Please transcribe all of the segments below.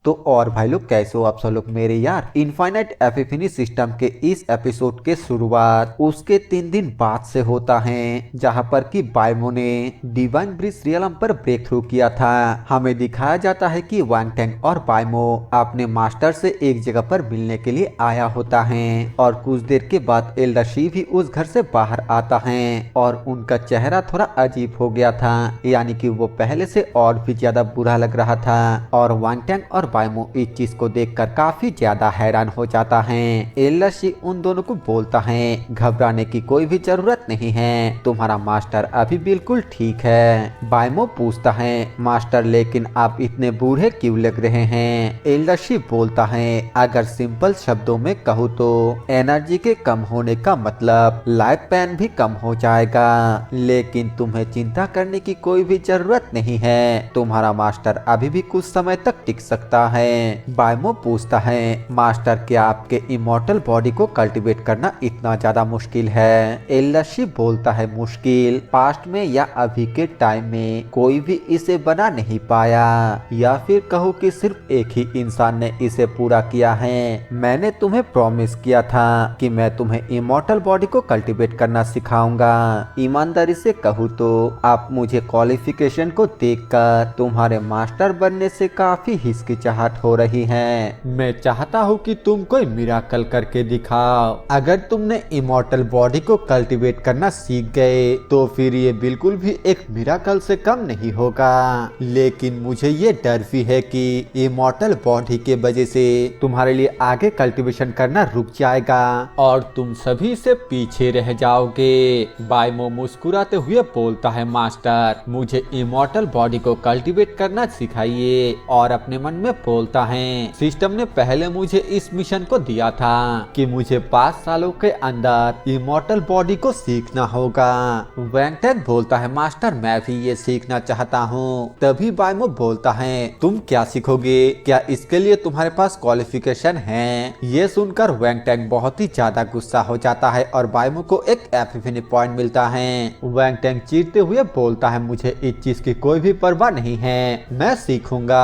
तो और भाई लोग कैसे हो आप सब लोग मेरे यार। इनफाइनाइट एपिफनी सिस्टम के इस एपिसोड के शुरुआत उसके 3 दिन बाद से होता है, जहां पर कि बाइमो ने डिवाइन ब्रिज रियलम पर ब्रेक थ्रू किया था। हमें दिखाया जाता है कि वांग टैंग और बाइमो अपने मास्टर से एक जगह पर मिलने के लिए आया होता है और कुछ देर के बाद एल्डर शी भी उस घर से बाहर आता है और उनका चेहरा थोड़ा अजीब हो गया था, यानी कि वो पहले से और भी ज्यादा बुरा लग रहा था। और वांग टैंग और बाइमो इस चीज को देखकर काफी ज्यादा हैरान हो जाता है। एल्डर शी उन दोनों को बोलता है घबराने की कोई भी जरूरत नहीं है, तुम्हारा मास्टर अभी बिल्कुल ठीक है। बाइमो पूछता है मास्टर लेकिन आप इतने बूढ़े क्यों लग रहे हैं। एल्डर शी बोलता है अगर सिंपल शब्दों में कहूँ तो एनर्जी के कम होने का मतलब लाइफ पैन भी कम हो जाएगा, लेकिन तुम्हें चिंता करने की कोई भी जरूरत नहीं है, तुम्हारा मास्टर अभी भी कुछ समय तक टिक सकता है। बाइमो पूछता है मास्टर क्या आपके इमोर्टल बॉडी को कल्टीवेट करना इतना ज्यादा मुश्किल है। एल्डर शी बोलता है मुश्किल पास्ट में या अभी के टाइम में कोई भी इसे बना नहीं पाया, या फिर कहो कि सिर्फ एक ही इंसान ने इसे पूरा किया है। मैंने तुम्हें प्रॉमिस किया था कि मैं तुम्हें इमोर्टल बॉडी को कल्टीवेट करना सिखाऊंगा। ईमानदारी से कहूँ तो आप मुझे क्वालिफिकेशन को देखकर तुम्हारे मास्टर बनने से काफी हिचकिचाहट हो रही है। मैं चाहता हूँ कि तुम कोई मिराकल करके दिखाओ। अगर तुमने इमोर्टल बॉडी को कल्टीवेट करना सीख गए तो फिर ये बिल्कुल भी एक मिराकल से कम नहीं होगा, लेकिन मुझे ये डर भी है कि इमोर्टल बॉडी के वजह से तुम्हारे लिए आगे कल्टीवेशन करना रुक जाएगा और तुम सभी से पीछे रह जाओगे। बाइमो मुस्कुराते हुए बोलता है मास्टर मुझे इमोर्टल बॉडी को कल्टीवेट करना सिखाइए, और अपने मन में बोलता है सिस्टम ने पहले मुझे इस मिशन को दिया था कि मुझे 5 सालों के अंदर इमोर्टल बॉडी को सीखना होगा। वांग टैंग बोलता है मास्टर मैं भी ये सीखना चाहता हूँ। तभी बाइमो बोलता है तुम क्या सीखोगे, क्या इसके लिए तुम्हारे पास क्वालिफिकेशन है। ये सुनकर वांग टैंग बहुत ही ज्यादा गुस्सा हो जाता है और बाइमो को एक एपिफनी पॉइंट मिलता है। वांग टैंग चीरते हुए बोलता है मुझे इस चीज की कोई भी परवाह नहीं है, मैं सीखूंगा।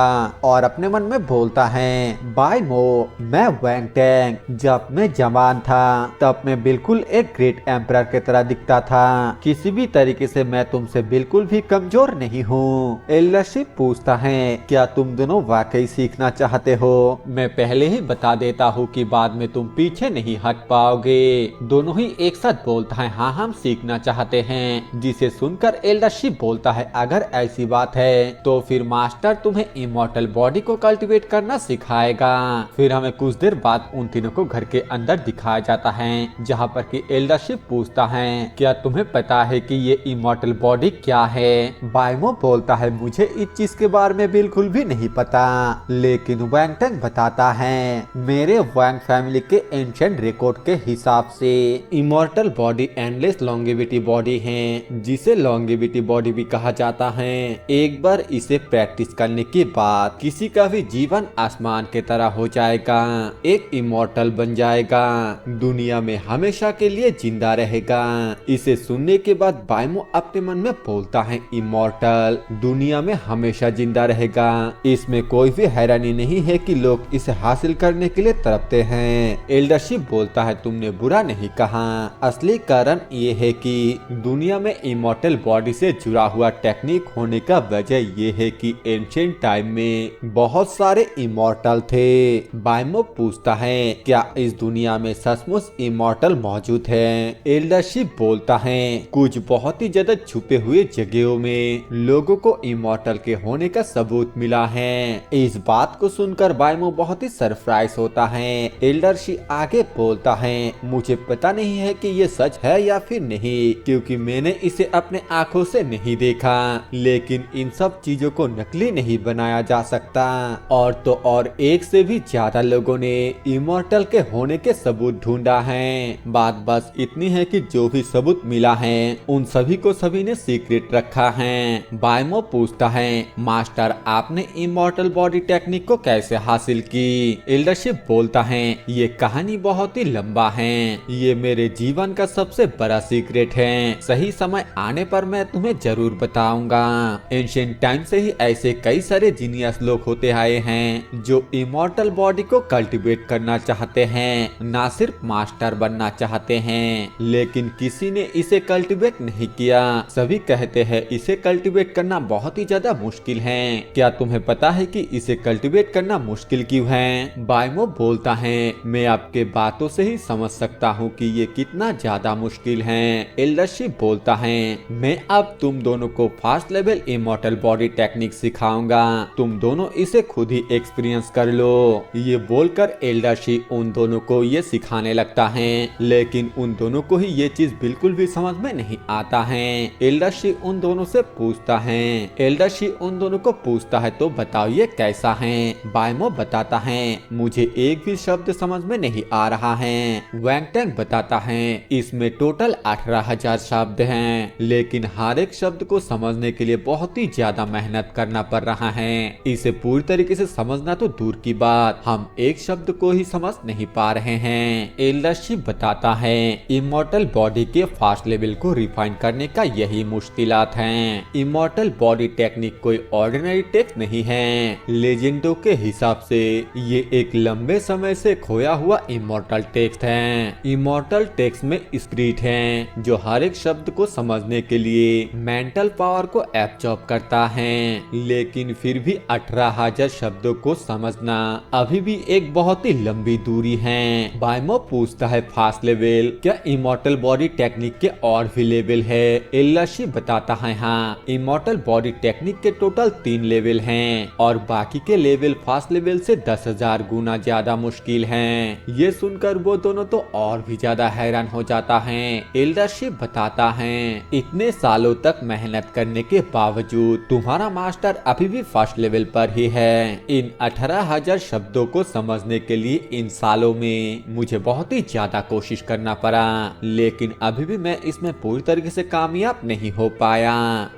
और अपने मन में बोलता है बाइमो मैं वांग टैंग जब मैं जवान था तब मैं बिल्कुल एक ग्रेट एम्परर की तरह दिखता था, किसी भी तरीके से मैं तुमसे बिल्कुल भी कमजोर नहीं हूँ। एल्डर शी पूछता है क्या तुम दोनों वाकई सीखना चाहते हो। मैं पहले ही बता देता हूँ कि बाद में तुम पीछे नहीं हट पाओगे। दोनों ही एक साथ बोलता है हाँ हम सीखना चाहते हैं, जिसे सुनकर एल्डर शी बोलता है अगर ऐसी बात है तो फिर मास्टर तुम्हें इमोर्टल बॉडी को कल्टीवेट करना सिखाएगा। फिर हमें कुछ देर बाद उन तीनों को घर के अंदर दिखाया जाता है, जहाँ पर कि एल्डर शी पूछता है क्या तुम्हें पता है कि ये इमोर्टल बॉडी क्या है। बाइमो बोलता है मुझे इस चीज के बारे में बिल्कुल भी नहीं पता, लेकिन वांग टैंग बताता है मेरे वांग फैमिली के एंशिएंट रिकॉर्ड के हिसाब से immortal body endless longevity body है, जिसे लॉन्गेविटी बॉडी भी कहा जाता है। एक बार इसे प्रैक्टिस करने के बाद किसी का भी जीवन आसमान के तरह हो जाएगा, एक इमोर्टल बन जाएगा, दुनिया में हमेशा के लिए जिंदा रहेगा। इसे सुनने के बाद बाइमो अपने मन में बोलता है इमोर्टल दुनिया में हमेशा जिंदा रहेगा, इसमें कोई भी हैरानी नहीं है कि लोग इसे हासिल करने के लिए तड़पते हैं। एल्डर शी बोलता है तुमने बुरा नहीं कहा, असली कारण ये है कि दुनिया में इमोर्टल बॉडी से जुड़ा हुआ टेक्निक होने का वजह ये है कि एंशिएंट टाइम में बहुत सारे इमोर्टल थे। बाइमो पूछता है क्या इस दुनिया में सचमुच इमोर्टल मौजूद है। एल्डर शी बोलता है कुछ बहुत ही ज्यादा छुपे हुए जगहों में लोगों को इमोर्टल के होने का सबूत मिला है। इस बात को सुनकर बाइमो बहुत ही सरप्राइज होता है। एल्डर शी आगे बोलता है मुझे पता नहीं है कि ये सच है या फिर नहीं, क्योंकि मैंने इसे अपने आंखों से नहीं देखा, लेकिन इन सब चीजों को नकली नहीं बनाया जा सकता। और तो और एक से भी ज्यादा लोगों ने इमोर्टल के होने के सबूत ढूंढा है। बात बस इतनी है कि जो भी सबूत मिला है उन सभी को सभी ने सीक्रेट रखा है। बाइमो पूछता है मास्टर आपने इमोर्टल बॉडी टेक्निक को कैसे हासिल की। एल्डर शी बोलता है ये कहानी बहुत ही लंबा है, ये मेरे जीवन का सबसे बड़ा सीक्रेट है, सही समय आने पर मैं तुम्हें जरूर बताऊंगा। एंशिएंट टाइम से ही ऐसे कई सारे जीनियस लोग होते आए आए हैं जो इमॉर्टल बॉडी को कल्टीवेट करना चाहते हैं, ना सिर्फ मास्टर बनना चाहते हैं। लेकिन किसी ने इसे कल्टीवेट नहीं किया। सभी कहते हैं इसे कल्टीवेट करना बहुत ही ज्यादा मुश्किल है। क्या तुम्हें पता है कि इसे कल्टीवेट करना मुश्किल क्यों है? बायमो बोलता है, मैं आपके बातों से ही समझ सकता हूँ कि ये कितना ज्यादा मुश्किल है। एल्डरशिप बोलता है, मैं अब तुम दोनों को fast level immortal body technique सिखाऊंगा, तुम दोनों इसे खुद ही एक्सपीरियंस कर लो। ये बोलकर एल्डरशिप उन दोनों को ये सिखाने लगता है, लेकिन उन दोनों को ही ये चीज बिल्कुल भी समझ में नहीं आता है। एल्डरशिप उन दोनों से पूछता है, एल्डरशिप उन दोनों को पूछता है, तो बताओ ये कैसा है? बायमो बताता है, मुझे एक भी शब्द समझ में नहीं आ रहा है। वैंग टैंग बताता है, इसमें टोटल 18,000 शब्द हैं, लेकिन हर एक शब्द को समझने के लिए बहुत ही ज्यादा मेहनत करना पड़ रहा है। इसे पूरी तरीके से समझना तो दूर की बात, हम एक शब्द को ही समझ नहीं पा रहे हैं। एल्डरशिप बताता है, इमॉर्टल बॉडी के फास्ट लेवल को रिफाइन करने का यही मुश्किलात हैं। इमॉर्टल बॉडी टेक्निक कोई ऑर्डिनरी टेक्स्ट नहीं है। लेजेंडों के हिसाब से ये एक लंबे समय से खोया हुआ इमॉर्टल टेक्स्ट है। इमॉर्टल टेक्स्ट में स्क्रिप्ट है जो हर एक शब्द को समझने के लिए मेंटल पावर को एब्जॉर्ब करता है, लेकिन फिर भी 18,000 शब्दों को समझना अभी भी एक बहुत ही लंबी दूरी है। बायमो पूछता है, फास्ट लेवल क्या इमॉर्टल बॉडी टेक्निक के और भी लेवल है? एल्डरशिप बताता है, हाँ, इमॉर्टल बॉडी टेक्निक के टोटल 3 लेवल हैं और बाकी के लेवल फास्ट लेवल से 10,000 गुना ज्यादा मुश्किल हैं। ये सुनकर वो दोनों तो और भी ज्यादा हैरान हो जाता है। एल्डरशिप बताता है, इतने सालों तक मेहनत करने के बावजूद तुम्हारा मास्टर अभी भी फर्स्ट लेवल पर ही है। इन 18,000 शब्दों को समझने के लिए इन सालों में मुझे बहुत ही ज्यादा कोशिश करना पड़ा, लेकिन अभी भी मैं इसमें पूरी तरीके से कामयाब नहीं हो पाया।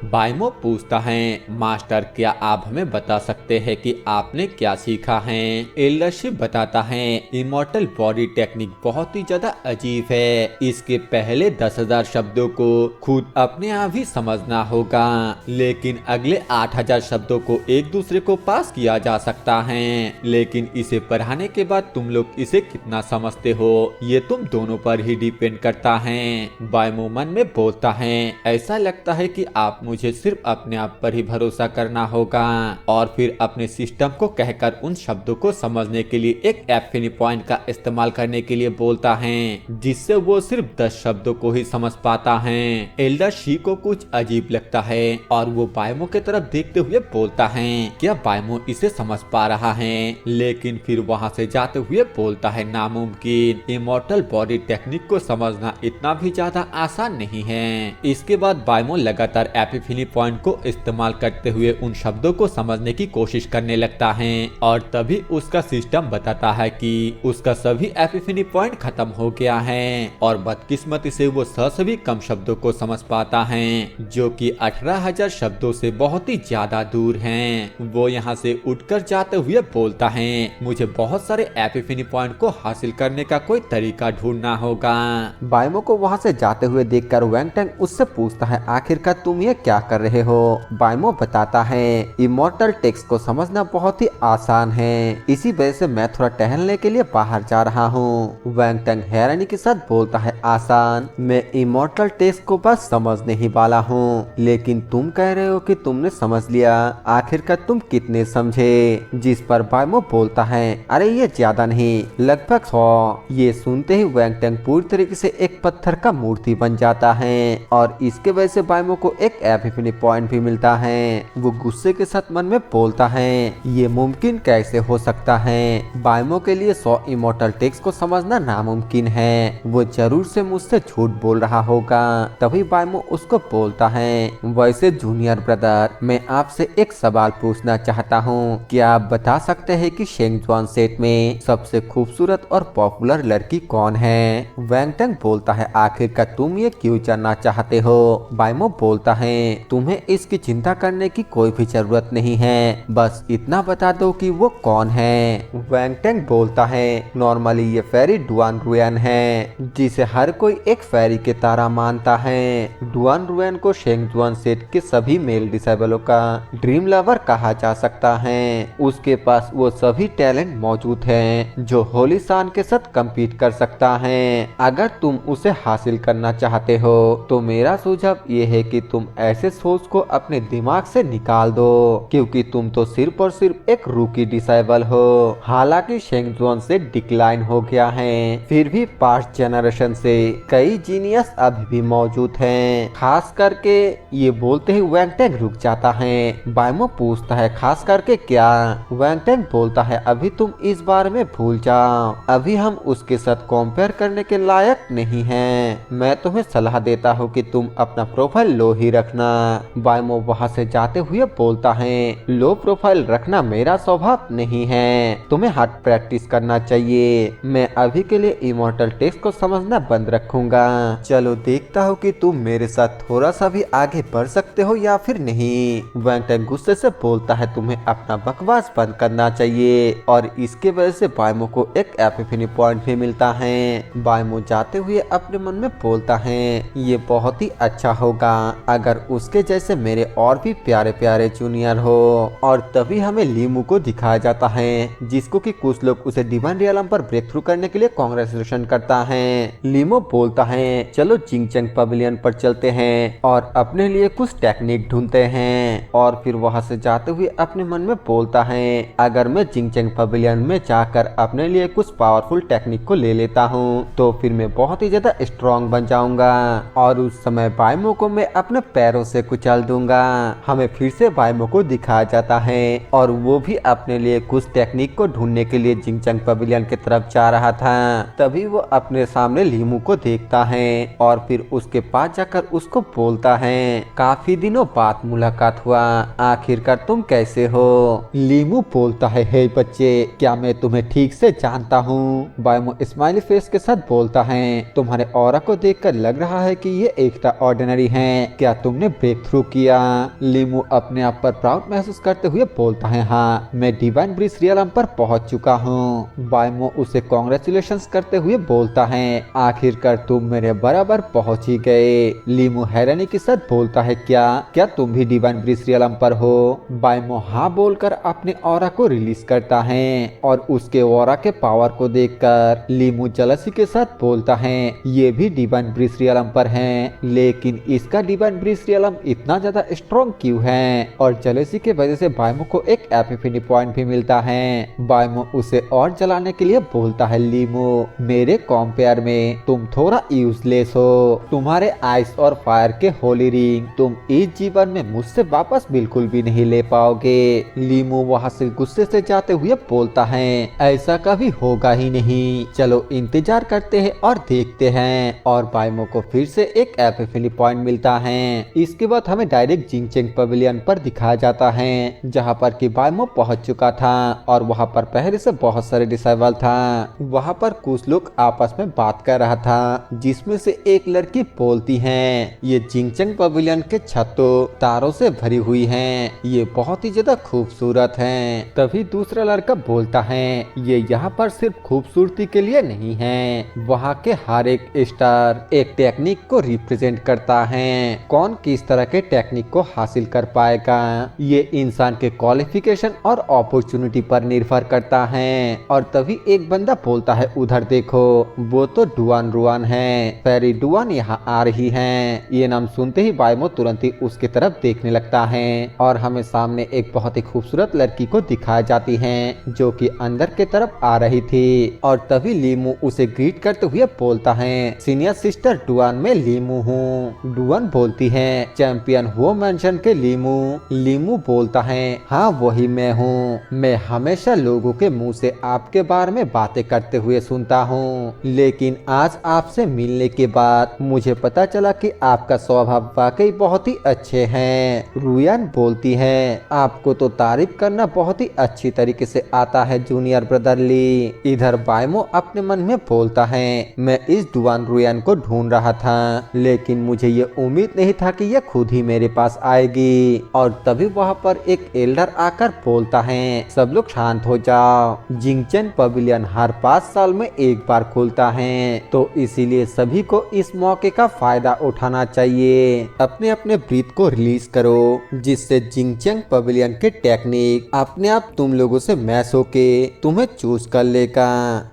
बायमो पूछता है, मास्टर क्या आप हमें बता सकते हैं कि आपने क्या सीखा है? एल्डरशिप बताता है, इमॉर्टल बॉडी टेक्निक बहुत ही ज्यादा अजीब है। इसके पहले 10,000 शब्दों को खुद अपने आप ही समझना होगा, लेकिन अगले 8,000 शब्दों को एक दूसरे को पास किया जा सकता है। लेकिन इसे पढ़ाने के बाद तुम लोग इसे कितना समझते हो ये तुम दोनों पर ही डिपेंड करता है। बायमो मन में बोलता है, ऐसा लगता है कि आप मुझे सिर्फ अपने आप पर ही भरोसा करना होगा और फिर अपने सिस्टम को कहकर उन शब्दों को समझने के लिए एक एफिनी पॉइंट का इस्तेमाल करने के लिए बोलता है, जिससे वो सिर्फ 10 शब्दों को ही समझ पाता है। एल्डरशिप को कुछ अजीब लगता है और वो बायमो की तरफ देखते हुए बोलता है, क्या बायमो इसे समझ पा रहा है? लेकिन फिर वहाँ से जाते हुए बोलता है, नामुमकिन, इमॉर्टल बॉडी टेक्निक को समझना इतना भी ज्यादा आसान नहीं है। इसके बाद बायमो लगातार एपिफनी पॉइंट को इस्तेमाल करते हुए उन शब्दों को समझने की कोशिश करने लगता है और तभी उसका सिस्टम बताता है कि उसका सभी एपिफनी पॉइंट खत्म हो गया है और बदकिस्मती से वो 100 से भी कम शब्दों को समझ पाता है, जो कि 18,000 शब्दों से बहुत ही ज्यादा दूर हैं। वो यहाँ से उठकर जाते हुए बोलता है, मुझे बहुत सारे एपिफनी पॉइंट को हासिल करने का कोई तरीका ढूंढना होगा। बायमो को वहाँ से जाते हुए देखकर वैंग टैंग उससे पूछता है, आखिरकार तुम ये क्या कर रहे हो? बायमो बताता है, इमॉर्टल टेक्स्ट को समझना बहुत ही आसान है, इसी वजह से मैं थोड़ा टहलने के लिए बाहर जा रहा हूँ। वैंग टैंग हैरानी के साथ बोलता है, आसान? मैं इमॉर्टल टेक्स्ट को बस समझने ही वाला हूँ, लेकिन तुम कह रहे हो कि तुमने समझ लिया, आखिरकार तुम कितने समझे? जिस पर बायमो बोलता है, अरे ये ज्यादा नहीं, लगभग 100। ये सुनते ही वैंग टैंग पूरी तरीके से एक पत्थर का मूर्ति बन जाता है और इसके वजह से बायमो को एक एपिफनी पॉइंट भी मिलता है। वो गुस्से के साथ मन में बोलता है, ये मुमकिन कैसे हो सकता है? बायमो के लिए 100 इमॉर्टल टेक्स्ट को समझना नामुमकिन है, वो जरूर से मुझसे झूठ बोल रहा होगा। तभी बायमो उसको बोलता है, वैसे जूनियर ब्रदर, मैं आपसे एक सवाल पूछना चाहता हूँ, क्या आप बता सकते हैं कि शेंगजुआन सेट में सबसे खूबसूरत और पॉपुलर लड़की कौन है? वैंग टैंग बोलता है, आखिरकार तुम ये क्यों जानना चाहते हो? बायमो बोलता है, तुम्हें इसकी चिंता करने की कोई भी जरूरत नहीं है, बस इतना बता दो कि वो कौन है। वैंग टैंग बोलता है, नॉर्मली ये फेरी डुआन रुएन है, जिसे हर कोई एक फेरी के तरह मानता है। डुआन रुएन को शेंगजुआन सेट के सभी मेल डिसेबलों का ड्रीम लवर कहा जा सकता है। हैं। उसके पास वो सभी टैलेंट मौजूद हैं जो होली सान के साथ compete कर सकता है। अगर तुम उसे हासिल करना चाहते हो तो मेरा सुझाव ये है कि तुम ऐसे सोच को अपने दिमाग से निकाल दो, क्योंकि तुम तो सिर्फ और सिर्फ एक रूकी डिसाइबल हो। हालांकि शेंगजुआन से डिक्लाइन हो गया है, फिर भी पास्ट जनरेशन से कई जीनियस अभी भी मौजूद हैं। खास करके ये बोलते ही वैंग टैंग रुक जाता है। बायमो पूछता है खास करके क्या? वैंग टैंग बोलता है अभी तुम इस बारे में भूल जाओ, अभी हम उसके साथ कंपेयर करने के लायक नहीं हैं। मैं तुम्हें सलाह देता हूँ कि तुम अपना प्रोफाइल लो ही रखना। बायमो वहाँ से जाते हुए बोलता है लो प्रोफाइल रखना मेरा स्वभाव नहीं है, तुम्हें हार्ड प्रैक्टिस करना चाहिए। मैं अभी के लिए इमॉर्टल टेक्स्ट को समझना बंद रखूंगा। चलो देखता हूँ कि तुम मेरे साथ थोड़ा सा भी आगे बढ़ सकते हो या फिर नहीं। वैंग टैंग गुस्से से बोलता है तुम्हें अपना बकवास बंद करना चाहिए, और इसके वजह से बायमो को एक एपिफनी पॉइंट भी मिलता है। बायमो जाते हुए अपने मन में बोलता है ये बहुत ही अच्छा होगा अगर उसके जैसे मेरे और भी प्यारे प्यारे जूनियर हो। और तभी हमें लीमू को दिखाया जाता है जिसको कि कुछ लोग उसे डिवाइन रियलम पर ब्रेक थ्रू करने के लिए कांग्रेचुलेशन करता है। लीमू बोलता है चलो जिंगचैंग पवेलियन पर चलते हैं और अपने लिए कुछ टेक्निक ढूंढते हैं। और फिर वहां से जाते हुए अपने मन में बोलता है अगर मैं जिंगचैंग पवेलियन में जाकर अपने लिए कुछ पावरफुल टेक्निक को ले लेता हूँ तो फिर मैं बहुत ही ज्यादा स्ट्रॉन्ग बन जाऊंगा, और उस समय बायमो को मैं अपने पैरों से कुचल दूंगा। हमें फिर से बायमो को दिखाया जाता है और वो भी अपने लिए कुछ टेक्निक को ढूंढने के लिए जिंगचैंग पवेलियन की तरफ जा रहा था। तभी वो अपने सामने लीमू को देखता है और फिर उसके पास जाकर उसको बोलता है काफी दिनों बाद मुलाकात हुआ, आखिरकार तुम कैसे हो? लीमू बोलता है हे बच्चे क्या मैं तुम्हें ठीक से जानता हूँ? बायमो स्माइली फेस के साथ बोलता है तुम्हारे ऑरा को देखकर लग रहा है कि ये एक्स्ट्रा ऑर्डिनरी है, क्या तुमने ब्रेक थ्रू किया? लीमू अपने आप पर प्राउड महसूस करते हुए बोलता है हाँ मैं डिवाइन ब्रिज रियलम पर पहुंच चुका हूँ। बायमो उसे कांग्रेचुलेशंस करते हुए बोलता है आखिरकार तुम मेरे बराबर पहुंच ही गए। लीमू हैरानी के साथ बोलता है क्या तुम भी डिवाइन ब्रिज रियलम पर हो? बायमो हाँ बोलकर अपने ऑरा को रिलीज करता है और उसके ऑरा के पावर को देखकर लीमू जलसी के साथ बोलता है ये भी डिवाइन ब्रिज रियलम पर है, लेकिन इसका डिवाइन ब्रिज रियलम इतना ज्यादा स्ट्रॉन्ग क्यों है? और जलसी के वजह से बायमो को एक एपिफनी पॉइंट भी मिलता है। बायमो उसे और जलाने के लिए बोलता है लीमू मेरे कंपेयर में तुम थोड़ा यूजलेस हो, तुम्हारे आइस और फायर के होली रिंग तुम इस जीवन में मुझसे वापस बिल्कुल भी नहीं ले पाओगे। लीमू वहाँ से गुस्से से जाते हुए बोलता है ऐसा कभी होगा ही नहीं, चलो इंतजार करते हैं और देखते हैं। और बायमो को फिर से एक एपिफनी पॉइंट मिलता है। इसके बाद हमें डायरेक्ट जिंगचैंग पवेलियन पर दिखाया जाता है जहाँ पर कि बायमो पहुंच चुका था और वहाँ पर पहले से बहुत सारे डिसाइबल था। वहाँ पर कुछ लोग आपस में बात कर रहा था जिसमें से एक लड़की बोलती है ये जिंगचैंग पवेलियन के छत तो तारों से भरी हुई है, ये बहुत ही ज्यादा खूबसूरत है। तभी दूसरा लड़का बोलता है ये यहाँ पर सिर्फ खूबसूरती के लिए नहीं है, वहाँ के हर एक स्टार एक टेक्निक को रिप्रेजेंट करता है। कौन किस तरह के टेक्निक को हासिल कर पाएगा ये इंसान के क्वालिफिकेशन और अपॉर्चुनिटी पर निर्भर करता है। और तभी एक बंदा बोलता है उधर देखो वो तो डुआन रुआन है, फेरी डुआन यहाँ आ रही है। ये नाम सुनते ही बायमो तुरंत ही उसकी तरफ देखने लगता है और हमें सामने एक बहुत ही खूबसूरत लड़की को दिखाई जाती है जो कि अंदर के तरफ आ रही थी। और तभी लीमू उसे ग्रीट करते हुए बोलता है सीनियर सिस्टर डुआन में लीमू हूँ। डुआन बोलती है चैंपियन हो मेंशन के लीमू। लीमू बोलता है हाँ वही मैं हूँ, मैं हमेशा लोगों के मुंह से आपके बारे में बातें करते हुए सुनता हूँ, लेकिन आज आपसे मिलने के बाद मुझे पता चला कि आपका स्वभाव वाकई बहुत ही अच्छे हैं। रुयान बोलती है आपको तो तारीफ करना बहुत ही अच्छी तरीके से आता है जूनियर ब्रदर ली। इधर बायमो अपने मन में बोलता है मैं इस डुआन रुयान को ढूंढ रहा था, लेकिन मुझे ये उम्मीद नहीं था कि ये खुद ही मेरे पास आएगी। और तभी वहाँ पर एक एल्डर आकर बोलता है सब लोग शांत हो जाओ, जिंगचैंग पवेलियन हर 5 साल में एक बार खुलता है, तो इसीलिए सभी को इस मौके का फायदा उठाना चाहिए। अपने अपने ब्रीथ को रिलीज करो जिससे जिंगचैंग पवेलियन के टेक्निक टेक्निक अपने आप तुम लोगों से मैच होके तुम्हें चूज कर लेगा।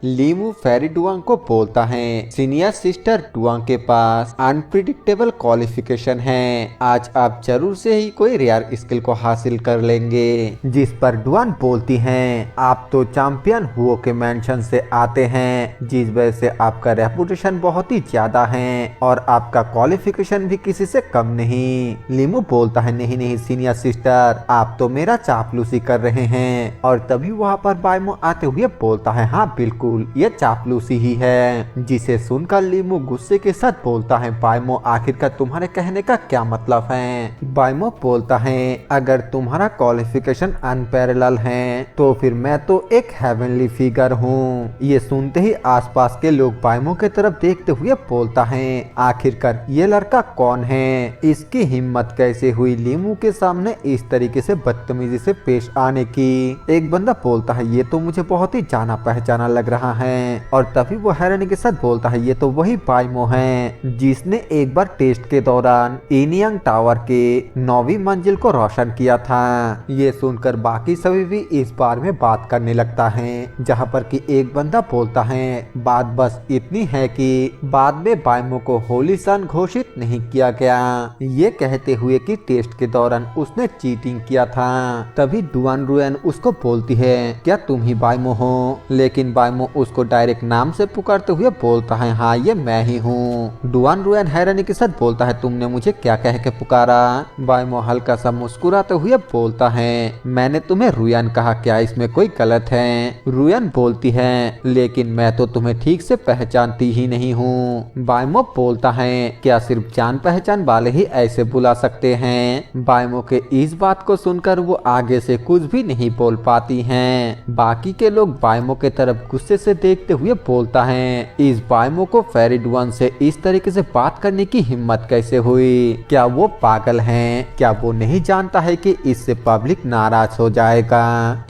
लीमू फेरी डुआंग को बोलता है, सीनियर सिस्टर डुआंग के पास अनप्रिडिक्टेबल क्वालिफिकेशन है, आज आप जरूर से ही कोई रेयर स्किल को हासिल कर लेंगे। जिस पर डुआन बोलती हैं, आप तो चैंपियन हुओ के मेंशन से आते हैं, जिस वजह से आपका रेपुटेशन बहुत ही ज्यादा है और आपका क्वालिफिकेशन भी किसी से कम नहीं। लीमू बोलता है, नहीं नहीं सीनियर सिस्टर, आप तो मेरा चापलूसी कर रहे हैं। और तभी वहाँ पर बायमो आते हुए बोलता है, हाँ बिल्कुल ये चापलूसी ही है। जिसे सुनकर लीमू गुस्से के साथ बोलता है, बायमो आखिरकार तुम्हारे कहने का क्या मतलब है। बायमो बोलता है, अगर तुम्हारा क्वालिफिकेशन अनपैरेलल है तो फिर मैं तो एक हेवनली फिगर हूँ। ये सुनते ही आसपास के लोग बायमो के तरफ देखते हुए बोलता है, आखिरकार ये लड़का कौन है, इसकी हिम्मत कैसे हुई लीमू के सामने इस तरीके से बदतमीजी से पेश आने की। एक बंदा बोलता है, ये तो मुझे बहुत ही जाना पहचाना लग रहा है। और तभी वो हैरानी के साथ बोलता है, ये तो वही बायमो है जिसने एक बार टेस्ट के दौरान इनियंग टावर के 9वीं मंजिल को रोशन किया था। ये सुनकर बाकी सभी भी इस बारे में बात करने लगता है, जहाँ पर कि एक बंदा बोलता है, बात बस इतनी है कि बाद में बायमो को होली सन घोषित नहीं किया गया, ये कहते हुए कि टेस्ट के दौरान उसने चीटिंग किया था। तभी डुआन रुएन उसको बोलती है, क्या तुम ही बायमो हो। लेकिन बायमो उसको डायरेक्ट नाम से पुकारते हुए बोलता है, हाँ ये मैं ही हूँ। डुआन रुएन हैरानी के साथ बोलता है, तुमने मुझे क्या कह के पुकारा। बायमो हल्का सा मुस्कुराते हुए बोलता है, मैंने तुम्हें रुयान कहा, क्या इसमें कोई गलत है। रुयान बोलती है, लेकिन मैं तो तुम्हें ठीक से पहचानती ही नहीं हूँ। बायमो बोलता है, क्या सिर्फ जान पहचान वाले ही ऐसे बुला सकते हैं। बायमो के इस बात को सुनकर वो आगे से कुछ भी नहीं बोल पाती हैं। बाकी के लोग बायमो के तरफ गुस्से से देखते हुए बोलता है, इस बायमो को फेरी डुआन से इस तरीके से बात करने की हिम्मत कैसे हुई, क्या वो पागल हैं, क्या वो नहीं जानता है कि इससे पब्लिक नाराज हो जाएगा।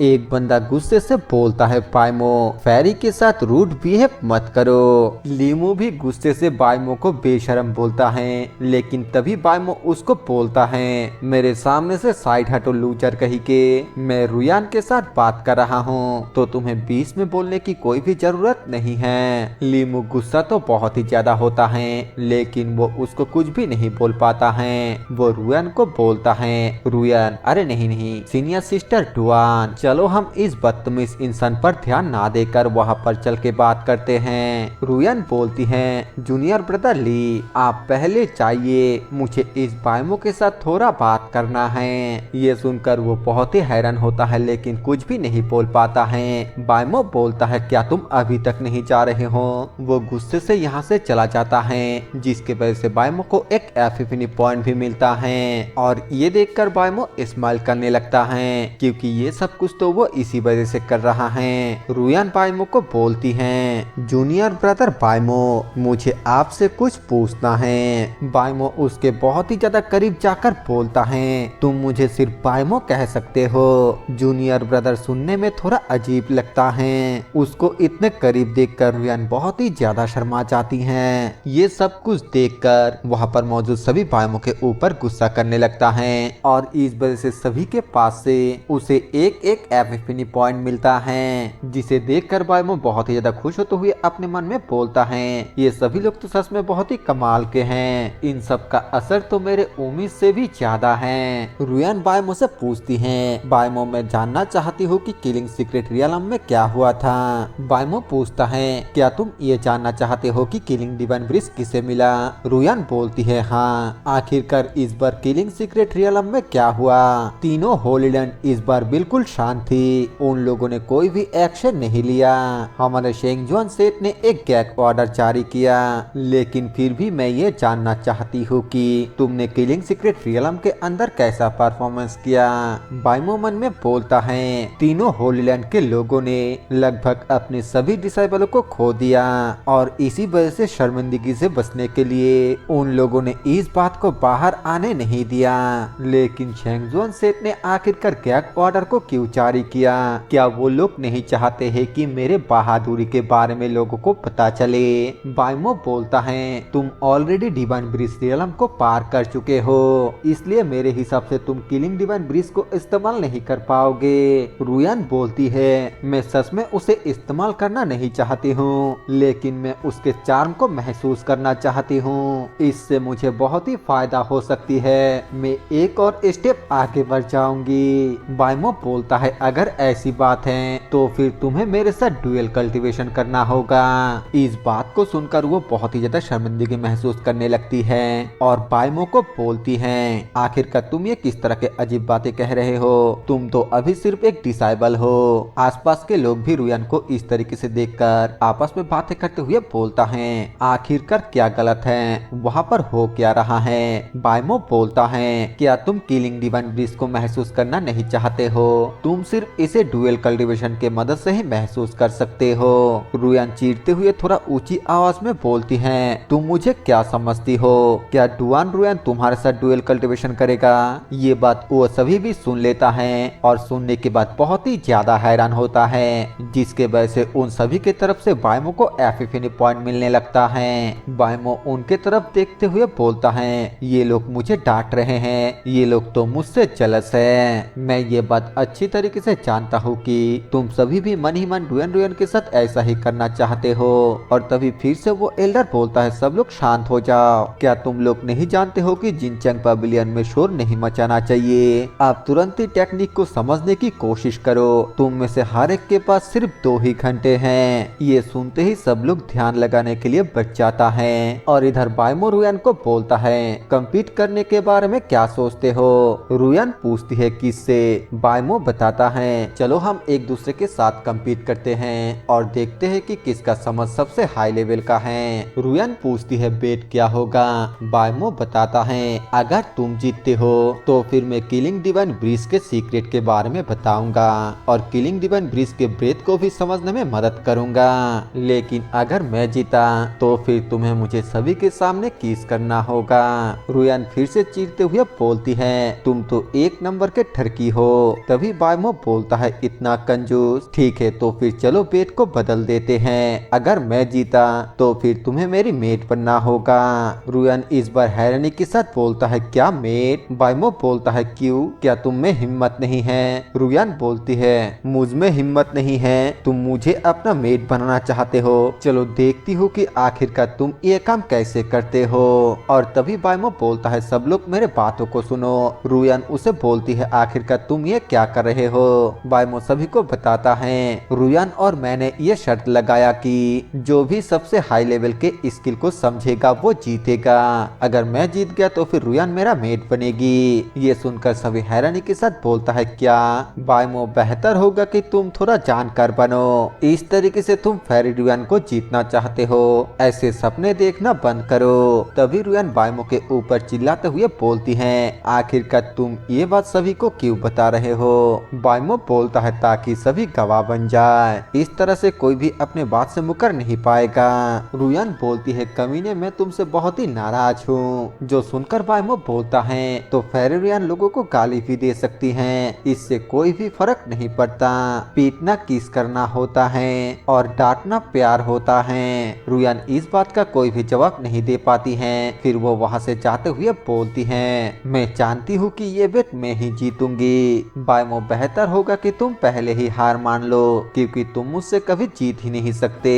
एक बंदा गुस्से से बोलता है, बायमो फेरी के साथ रूड बिहेव मत करो। लीमू भी गुस्से से बायमो को बेशरम बोलता है, लेकिन तभी बायमो उसको बोलता है, मेरे सामने से साइड हटो लूचर कही के, मैं रुयान के साथ बात कर रहा हूँ, तो तुम्हें बीच में बोलने की कोई भी जरूरत नहीं है। लीमू गुस्सा तो बहुत ही ज्यादा होता है, लेकिन वो उसको कुछ भी नहीं बोल पाता है। वो रुयान को बोलता है, रुयान, अरे नहीं नहीं सीनियर सिस्टर डुआन, चलो हम इस बदतमीज इंसान पर ध्यान ना देकर वहाँ पर चल के बात करते हैं। रुयान बोलती है, जूनियर ब्रदर ली, आप पहले चाहिए, मुझे इस बायमो के साथ थोड़ा बात करना है। ये सुनकर वो बहुत ही हैरान होता है, लेकिन कुछ भी नहीं बोल पाता है। बायमो बोलता है, क्या तुम अभी तक नहीं जा रहे हो। वो गुस्से से यहाँ से चला जाता है, जिसके वजह से बायमो को एक एपिफनी पॉइंट भी मिलता है। और ये देखकर बायमो स्माइल करने लगता है, क्योंकि ये सब कुछ तो वो इसी वजह से कर रहा है। रुयान बायमो को बोलती है, जूनियर ब्रदर बायमो, मुझे आपसे कुछ पूछना है। बायमो उसके बहुत ही ज्यादा करीब जाकर बोलता है, तुम मुझे सिर्फ बायमो कह सकते हो। जूनियर ब्रदर सुनने में थोड़ा अजीब लगता है। उसको इतने करीब देखकर रुयान बहुत ही ज्यादा शर्मा जाती हैं। ये सब कुछ देखकर वहाँ पर मौजूद सभी बायमो के ऊपर गुस्सा करने लगता है, और इस वजह से सभी के पास से उसे एक एक एपिफनी पॉइंट मिलता है, जिसे देखकर बायमो बहुत ही ज्यादा खुश होते हुए अपने मन में बोलता है, ये सभी लोग तो सच में बहुत ही कमाल के हैं, इन सब का असर तो मेरे उम्मीद से भी ज्यादा है। रुयान बायमो से पूछती है, बायमो मैं जानना चाहती हूँ कि किलिंग सीक्रेट रियलम में क्या हुआ था। बायमो पूछता है, क्या तुम ये जानना चाहते हो कि किलिंग डिवाइन ब्रिज किसे मिला। रुयान बोलती है, हाँ, आखिरकार इस बार किलिंग सीक्रेट रियलम में क्या हुआ। तीनों होलीलैंड इस बार बिल्कुल शांत थी, उन लोगों ने कोई भी एक्शन नहीं लिया। हमारे शेंगजुआन सेठ ने एक गैग ऑर्डर जारी किया, लेकिन फिर भी मैं ये जानना चाहती हूँ कि तुमने किलिंग सीक्रेट रियलम के अंदर कैसा परफॉर्मेंस किया। बायमो मन में बोलता है, तीनों होलीलैंड के लोगों ने लगभग अपने सभी डिसाइबलों को खो दिया, और इसी वजह से शर्मिंदगी से बचने के लिए उन लोगों ने इस बात को बाहर आने नहीं दिया। लेकिन शेंगजुआन सेठ ने आखिरकार गैग ऑर्डर को क्यों जारी किया। क्या वो लोग नहीं चाहते हैं कि मेरे बहादुरी के बारे में लोगों को पता चले। बायमो बोलता है, तुम ऑलरेडी डिवाइन ब्रिज रियलम को पार कर चुके हो, इसलिए मेरे हिसाब से तुम किलिंग डिवाइन ब्रिज को इस इस्तेमाल नहीं कर पाओगे। रुयान बोलती है, मैं सच में उसे इस्तेमाल करना नहीं चाहती हूँ, लेकिन मैं उसके चार्म को महसूस करना चाहती हूँ। इससे मुझे बहुत ही फायदा हो सकती है। मैं एक और स्टेप आगे बढ़ जाऊंगी। बायमो बोलता है, अगर ऐसी बात है तो फिर तुम्हें मेरे साथ ड्यूअल कल्टीवेशन करना होगा। इस बात को सुनकर वो बहुत ही ज्यादा शर्मिंदगी महसूस करने लगती है और बायमो को बोलती है, आखिरकार तुम ये किस तरह के अजीब बातें कह रहे हो? तुम तो अभी सिर्फ एक डिसाइबल हो। आसपास के लोग भी रुयान को इस तरीके से देखकर आपस में बातें करते हुए बोलता है, आखिरकार क्या गलत है, वहाँ पर हो क्या रहा है? बायमो बोलता है, क्या तुम किलिंग डिवाइन ब्रिज को महसूस करना नहीं चाहते हो? तुम सिर्फ इसे ड्यूअल कल्टीवेशन के मदद से ही महसूस कर सकते हो। रुयान चीरते हुए थोड़ा ऊंची आवाज में बोलती है, तुम मुझे क्या समझती हो? क्या डुआन रुयान तुम्हारे साथ ड्यूअल कल्टीवेशन करेगा? ये बात वो सभी भी सुन लेता है और सुनने के बाद बहुत ही ज्यादा हैरान होता है, जिसके वजह से उन सभी के तरफ से बायमो को एपिफनी पॉइंट मिलने लगता है। बायमो उनके तरफ देखते हुए बोलता है, ये लोग मुझे डांट रहे हैं, ये लोग तो मुझसे जेलस है। मैं ये बात अच्छी तरीके से जानता हूँ कि तुम सभी भी मन ही मन डुआन रुयान के साथ ऐसा ही करना चाहते हो। और तभी फिर से वो एल्डर बोलता है, सब लोग शांत हो जाओ। क्या तुम लोग नहीं जानते हो कि जिनचैंग पवेलियन में शोर नहीं मचाना चाहिए? आप तुरंत ही टेक्निक को समझने की कोशिश करो। तुम में से हर एक के पास सिर्फ 2 ही घंटे हैं। ये सुनते ही सब लोग ध्यान लगाने के लिए बच जाता है और इधर बायमो रुयान को बोलता है, कम्पीट करने के बारे में क्या सोचते हो? रुयान पूछती है, किससे? बायमो बताता है, चलो हम एक दूसरे के साथ कम्पीट करते हैं और देखते हैं कि किसका समझ सबसे हाई लेवल का है। रुयान पूछती है, बेट क्या होगा? बायमो बताता है, अगर तुम जीतते हो तो फिर मैं किलिंग डिवाइन ब्रिज के सीक्रेट के बारे में बताऊंगा और किलिंग डिवाइन ब्रिज के ब्रेथ को भी समझने में मदद करूंगा। लेकिन अगर मैं जीता तो फिर तुम्हें मुझे सभी के सामने किस करना होगा। रुयान फिर से चीरते हुए बोलती है, तुम तो एक नंबर के ठरकी हो। तभी बायमो बोलता है, इतना कंजूस? ठीक है तो फिर चलो बेट को बदल देते हैं। अगर मैं जीता तो फिर तुम्हें मेरी मेट बनना होगा। रुयान इस बार हैरानी के साथ बोलता है, क्या मेट? बायमो बोलता है, क्यों? क्या तुम में हिम्मत नहीं है? रुयान बोलती है, मुझ में हिम्मत नहीं है, तुम मुझे अपना मेट बनाना चाहते हो। चलो देखती हूँ कि आखिरकार तुम ये काम कैसे करते हो। और तभी बायमो बोलता है, सब लोग मेरे बातों को सुनो। रुयान उसे बोलती है, आखिरकार तुम ये क्या कर रहे हो? बायमो सभी को बताता है, रुयान और मैंने ये शर्त लगाया कि जो भी सबसे हाई लेवल के स्किल को समझेगा वो जीतेगा। अगर मैं जीत गया तो फिर रुयान मेरा मेट बनेगी। ये सुनकर सभी हैरानी के साथ बोलता है, क्या? बायमो, बेहतर होगा कि तुम थोड़ा जानकार बनो। इस तरीके से तुम फेरी रुयान को जीतना चाहते हो, ऐसे सपने देखना बंद करो। तभी रुयान बायमो के ऊपर चिल्लाते हुए बोलती है, आखिरकार तुम ये बात सभी को क्यों बता रहे हो? बायमो बोलता है, ताकि सभी गवाह बन जाए। इस तरह से कोई भी अपने बात से मुकर नहीं पाएगा। रुयान बोलती है, कमीने, मैं तुमसे बहुत ही नाराज हूँ। जो सुनकर बायमो बोलता है, तो फेरी रुयान लोगों को गाली भी दे सकती हैं, इससे कोई भी फर्क नहीं पड़ता। पीटना किस करना होता है और डांटना प्यार होता है। रुयान इस बात का कोई भी जवाब नहीं दे पाती है। फिर वो वहाँ से जाते हुए बोलती है, मैं जानती हूँ कि ये बेट मैं ही जीतूंगी। बायमो, बेहतर होगा कि तुम पहले ही हार मान लो, क्योंकि तुम मुझसे कभी जीत ही नहीं सकते।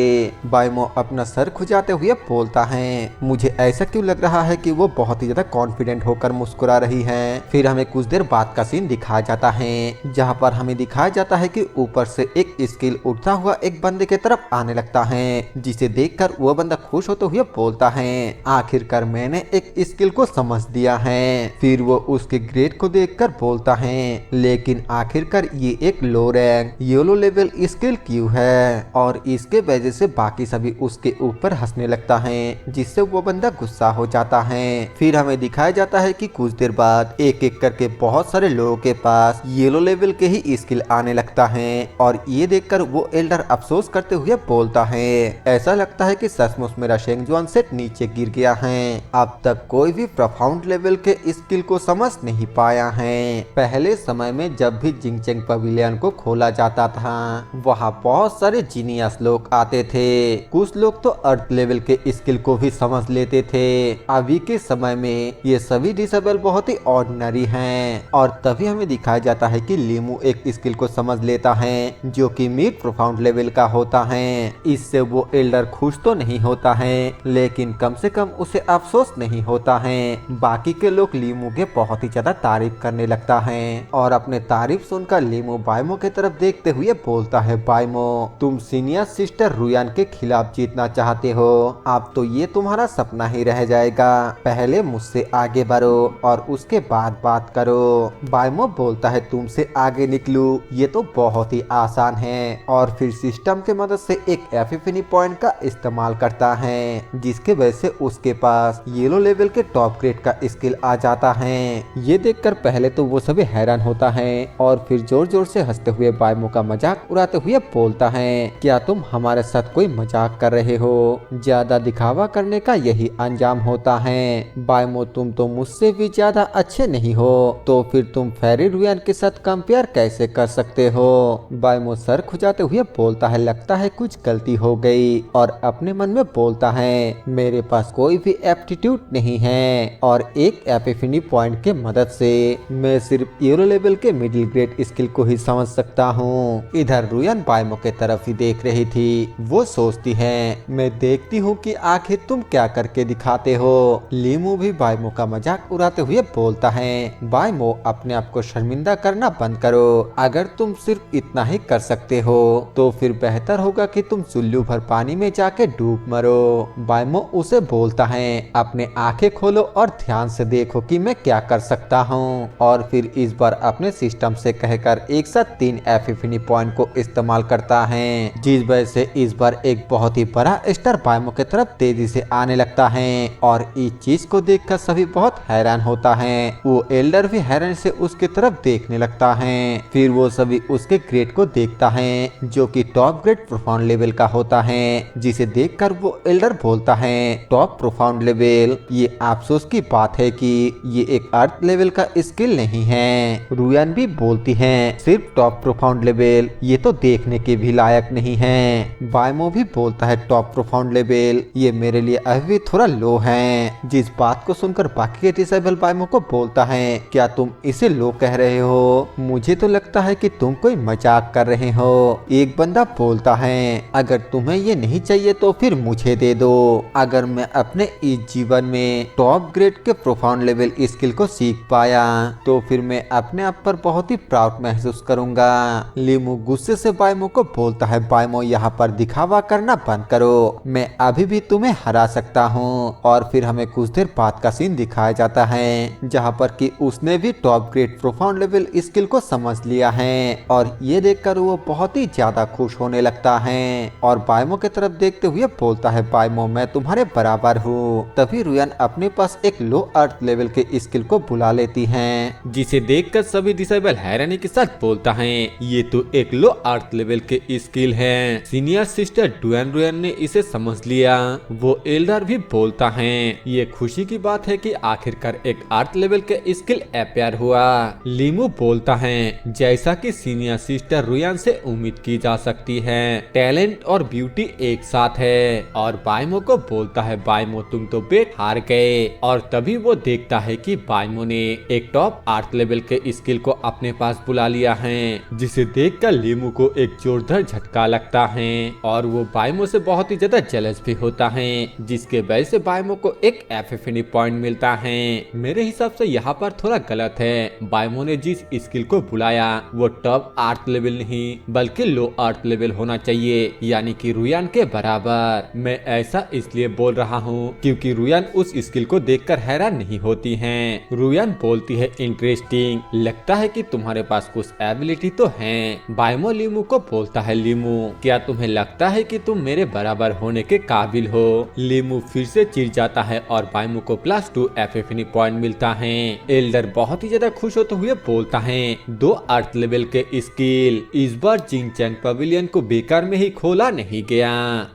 बायमो अपना सर खुजाते हुए बोलता है, मुझे ऐसा क्यों लग रहा है कि वो बहुत ही ज्यादा कॉन्फिडेंट होकर मुस्कुरा रही है। फिर हमें कुछ देर बाद का सीन दिखाया जाता है, जहाँ पर हमें दिखाया जाता है कि ऊपर से एक स्किल उड़ता हुआ एक बंदे के तरफ आने लगता है, जिसे देखकर वो बंदा खुश होते हुए बोलता है, आखिरकार मैंने एक स्किल को समझ दिया है। फिर वो उसके ग्रेड को देखकर बोलता है, लेकिन आखिरकार ये एक लो रैंक येलो लेवल स्किल क्यों है? और इसके वजह से बाकी सभी उसके ऊपर हंसने लगता है, जिससे वो बंदा गुस्सा हो जाता है। फिर हमें दिखाया जाता है कि कुछ देर बाद एक एक करके बहुत सारे लोगों के पास येलो लेवल के ही स्किल आने लगता है और ये देखकर वो एल्डर अफसोस करते हुए बोलता है, ऐसा लगता है कि सचमुच मेरा शेंगजुआन सेट नीचे गिर गया है। अब तक कोई भी प्रोफाउंड लेवल के स्किल को समझ नहीं पाया है। पहले समय में जब भी जिंगचैंग पवेलियन को खोला जाता था, वहाँ बहुत सारे जीनियस लोग आते थे। कुछ लोग तो अर्थ लेवल के स्किल को भी समझ लेते थे। अभी के समय में ये सभी डिसेबल बहुत ही ऑर्डिनरी हैं और तभी तभी हमें दिखाया जाता है कि लीमू एक स्किल को समझ लेता है जो कि मिड प्रोफाउंड लेवल का होता है। इससे वो एल्डर खुश तो नहीं होता है, लेकिन कम से कम उसे अफसोस नहीं होता है। बाकी के लोग लीमू के बहुत ही ज्यादा तारीफ करने लगता है और अपने तारीफ सुनकर लीमू बायमो की तरफ देखते हुए बोलता है, बायमो तुम सीनियर सिस्टर रुयान के खिलाफ जीतना चाहते हो, अब तो ये तुम्हारा सपना ही रह जाएगा। पहले मुझसे आगे बढ़ो और उसके बाद बात करो। बायमो बोलता है, तुमसे आगे निकलूं ये तो बहुत ही आसान है और फिर सिस्टम के मदद से एक एपिफनी पॉइंट का इस्तेमाल करता है जिसके वजह से उसके पास येलो लेवल के टॉप ग्रेड का स्किल आ जाता है। ये देखकर पहले तो वो सभी हैरान होता है और फिर जोर जोर से हंसते हुए बायमो का मजाक उड़ाते हुए बोलता है, क्या तुम हमारे साथ कोई मजाक कर रहे हो? ज्यादा दिखावा करने का यही अंजाम होता है। बायमो तुम तो मुझसे भी ज्यादा अच्छे नहीं हो, तो फिर तुम फेरी रुयान के साथ कंपेयर कैसे कर सकते हो? बायमो सर खुजाते हुए बोलता है, लगता है कुछ गलती हो गई और अपने मन में बोलता है, मेरे पास कोई भी एप्टीट्यूड नहीं है और एक एपिफनी पॉइंट के मदद से मैं सिर्फ येलो लेवल के मिडिल ग्रेड स्किल को ही समझ सकता हूँ। इधर रुयान बायमो के तरफ ही देख रही थी। वो सोचती है, मैं देखती हूँ कि आखिर तुम क्या करके दिखाते हो। लीमू भी बायमो का मजाक उड़ाते हुए बोलता है, बायमो अपने आप को शर्मिंदा करना बंद करो। अगर तुम सिर्फ इतना ही कर सकते हो तो फिर बेहतर होगा कि तुम चुल्लू भर पानी में जाके डूब मरो। बायमो उसे बोलता है, अपने आंखें खोलो और ध्यान से देखो कि मैं क्या कर सकता हूँ। और फिर इस बार अपने सिस्टम से कहकर एक साथ 3 एपिफनी पॉइंट को इस्तेमाल करता है, जिस वजह से इस बार एक बहुत ही बड़ा स्टार बायमो की तरफ तेजी से आने लगता है और इस चीज को देखकर सभी बहुत हैरान होता है। वो एल्डर भी हैरान से उसकी तरफ देखने लगता है। फिर वो सभी उसके ग्रेड को देखता है जो कि टॉप ग्रेड प्रोफाउंड लेवल का होता है, जिसे देखकर वो एल्डर बोलता है, टॉप प्रोफाउंड लेवल, ये अफसोस की बात है कि ये एक अर्थ लेवल का स्किल नहीं है। रुयान भी बोलती है, सिर्फ टॉप प्रोफाउंड लेवल, ये तो देखने के भी लायक नहीं है। बायमो भी बोलता है, टॉप प्रोफाउंड लेवल, ये मेरे लिए अभी थोड़ा लो है। जिस बात को सुनकर बाकी के डिसेबल बायमो को बोलता है, क्या तुम इसे लो कह रहे हो? मुझे तो लगता है कि तुम कोई मजाक कर रहे हो। एक बंदा बोलता है, अगर तुम्हें ये नहीं चाहिए तो फिर मुझे दे दो। अगर मैं अपने इस जीवन में टॉप ग्रेड के प्रोफाउंड लेवल स्किल को सीख पाया तो फिर मैं अपने आप पर बहुत ही प्राउड महसूस करूंगा। लीमू गुस्से से बायमो को बोलता है, बायमो यहाँ पर दिखावा करना बंद करो, मैं अभी भी तुम्हें हरा सकता हूँ। और फिर हमें कुछ देर बाद का सीन दिखाया जाता है जहाँ पर कि उसने भी top grade profound level skill को समझ लिया है और ये देखकर वो बहुत ही ज्यादा खुश होने लगता है और बायमो की तरफ देखते हुए बोलता है, बायमो मैं तुम्हारे बराबर हूँ। तभी रुयान अपने पास एक लो अर्थ लेवल के स्किल को बुला लेती है, जिसे देखकर सभी डिसेबल हैरानी के साथ बोलता है, ये तो एक लो अर्थ लेवल के स्किल है। सीनियर सिस्टर डुएन रुयान ने इसे समझ लिया। वो एल्डर भी बोलता है, ये खुशी की बात है कि आखिरकार एक अर्थ लेवल के स्किल अपेयर हुआ। लीमू बोलता है, जैसा कि सीनियर सिस्टर रुयान से उम्मीद की जा सकती है, टैलेंट और ब्यूटी एक साथ है। और बायमो को बोलता है, बायमो तुम तो बेट हार गए। और तभी वो देखता है कि बायमो ने एक टॉप अर्थ लेवल के स्किल को अपने पास बुला लिया है, जिसे देखकर लीमू को एक जोरदार झटका लगता है और वो बायमो से बहुत ही ज्यादा जेलस भी होता है, जिसके वजह से बायमो को एक एपिफनी पॉइंट मिलता है। मेरे हिसाब से यहाँ पर थोड़ा गलत है। बायमो ने जिस स्किल को बुलाया वो टॉप अर्थ लेवल नहीं बल्कि लो अर्थ लेवल होना चाहिए, यानी कि रुयान के बराबर। मैं ऐसा इसलिए बोल रहा हूँ क्योंकि रुयान उस स्किल को देखकर हैरान नहीं होती हैं। रुयान बोलती है, इंटरेस्टिंग, लगता है कि तुम्हारे पास कुछ एबिलिटी तो है। बायमो लीमू को बोलता है, लीमू क्या तुम्हें लगता है कि तुम मेरे बराबर होने के काबिल हो? लीमू फिर से चिढ़ जाता है और बायमो को +2 एपिफनी पॉइंट मिलता है। एल्डर बहुत ही ज्यादा खुश होते हुए बोलता है, 2 अर्थ लेवल के स्किल, इस बार चिंग चैंग पवेलियन को बेकार में ही खोला नहीं गया।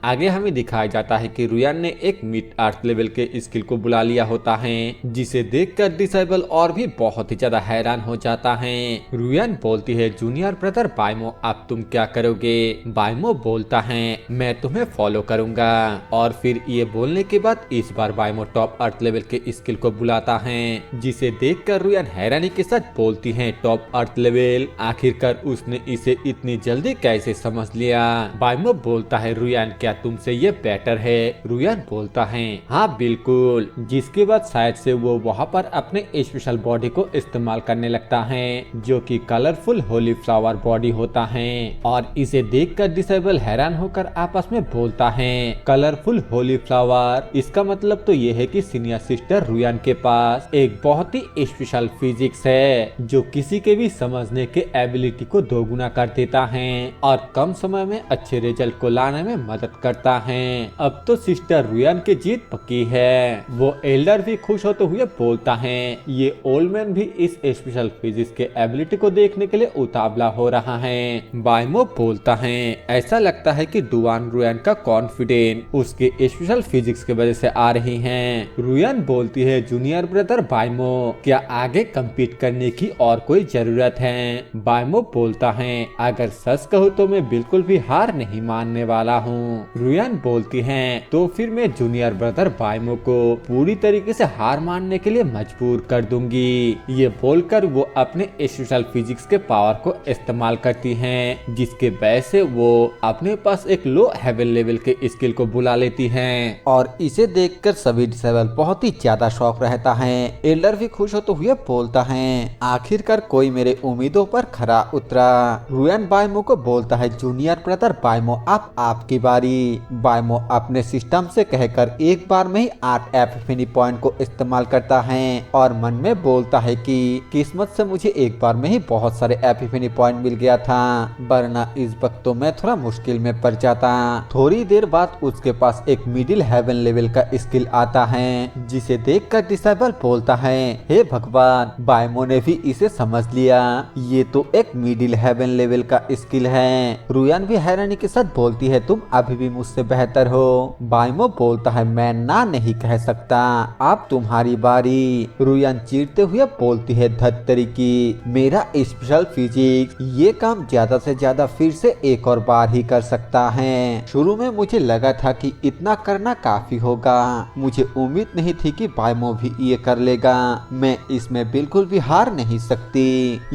आगे हमें दिखाया जाता है कि रुयान ने एक मिड अर्थ लेवल के स्किल को बुला लिया होता है, जिसे देखकर डिसेबल और भी बहुत ही ज्यादा हैरान हो जाता है। रुयान बोलती है, जूनियर ब्रदर बायमो अब तुम क्या करोगे? बायमो बोलता है, मैं तुम्हें फॉलो करूंगा। और फिर ये बोलने के बाद इस बार बायमो टॉप अर्थ लेवल के स्किल को बुलाता है, जिसे देखकर रुयान हैरानी के साथ बोलती है टॉप अर्थ लेवल। आखिरकार उसने इसे इतनी जल्दी कैसे समझ लिया। बाइमो बोलता है रुयान क्या तुमसे ये बेटर है। रुयान बोलता है हाँ बिल्कुल। जिसके बाद शायद से वो वहाँ पर अपने स्पेशल बॉडी को इस्तेमाल करने लगता है जो कि कलरफुल होली फ्लावर बॉडी होता है। और इसे देखकर डिसेबल हैरान होकर आपस में बोलता है कलरफुल होली फ्लावर, इसका मतलब तो ये है कि सीनियर सिस्टर रुयान के पास एक बहुत ही स्पेशल फिजिक्स है जो किसी के भी समझने के एबिलिटी को दोगुना कर देता है और कम समय में अच्छे रिजल्ट को लाने में मदद करता है। अब तो सिस्टर रुयान की जीत पक्की है। वो एल्डर भी खुश होते हुए बोलता है ये ओल्ड मैन भी इस स्पेशल फिजिक्स के एबिलिटी को देखने के लिए उतावला हो रहा है। बाइमो बोलता है ऐसा लगता है कि डुआन रुयान का कॉन्फिडेंस उसके स्पेशल फिजिक्स की वजह से आ रही है। रुयान बोलती है जूनियर ब्रदर बाइमो क्या आगे कम्पीट करने की और कोई जरूरत है। बाइमो बोलता है अगर सच कहूँ तो मैं बिल्कुल भी हार नहीं मानने वाला हूँ। रुयान बोलती है तो फिर मैं जूनियर ब्रदर बाइमो को पूरी तरीके से हार मानने के लिए मजबूर कर दूंगी। ये बोलकर वो अपने स्पेशल फिजिक्स के पावर को इस्तेमाल करती हैं जिसके वजह से वो अपने पास एक लो हेवन लेवल के स्किल को बुला लेती हैं। और इसे देखकर सभी डिसेबल बहुत ही ज्यादा शौक रहता है। एल्डर भी खुश होते हुए बोलता है आखिरकार कोई मेरे उम्मीदों पर खरा उतरा। रुयान बाइमो को बोलता है जूनियर ब्रदर बाइमो अब आपकी बारी। बाइमो अपने सिस्टम से कहकर एक बार में ही 8 एपिफनी पॉइंट को इस्तेमाल करता है और मन में बोलता है कि किस्मत से मुझे एक बार में ही बहुत सारे एपिफनी पॉइंट मिल गया था वरना इस वक्त तो मैं थोड़ा मुश्किल में पड़ जाता। थोड़ी देर बाद उसके पास एक मिडिल हेवन लेवल का स्किल आता है जिसे देखकर डिसेबल बोलता है हे भगवान बाइमो ने भी इसे समझ लिया। ये तो एक मिडिल हेवन लेवल का स्किल है। रुयान भी हैरानी के साथ बोलती है तुम अभी भी मुझसे बेहतर हो। बाइमो बोलता है मैं ना नहीं कह सकता अब तुम्हारी बारी। रुयान चीरते हुए बोलती है धत्तरी की मेरा स्पेशल फिजिक्स ये काम ज्यादा से ज्यादा फिर से एक और बार ही कर सकता है। शुरू में मुझे लगा था कि इतना करना काफी होगा। मुझे उम्मीद नहीं थी कि बाइमो भी ये कर लेगा। मैं इसमें बिल्कुल भी हार नहीं सकती।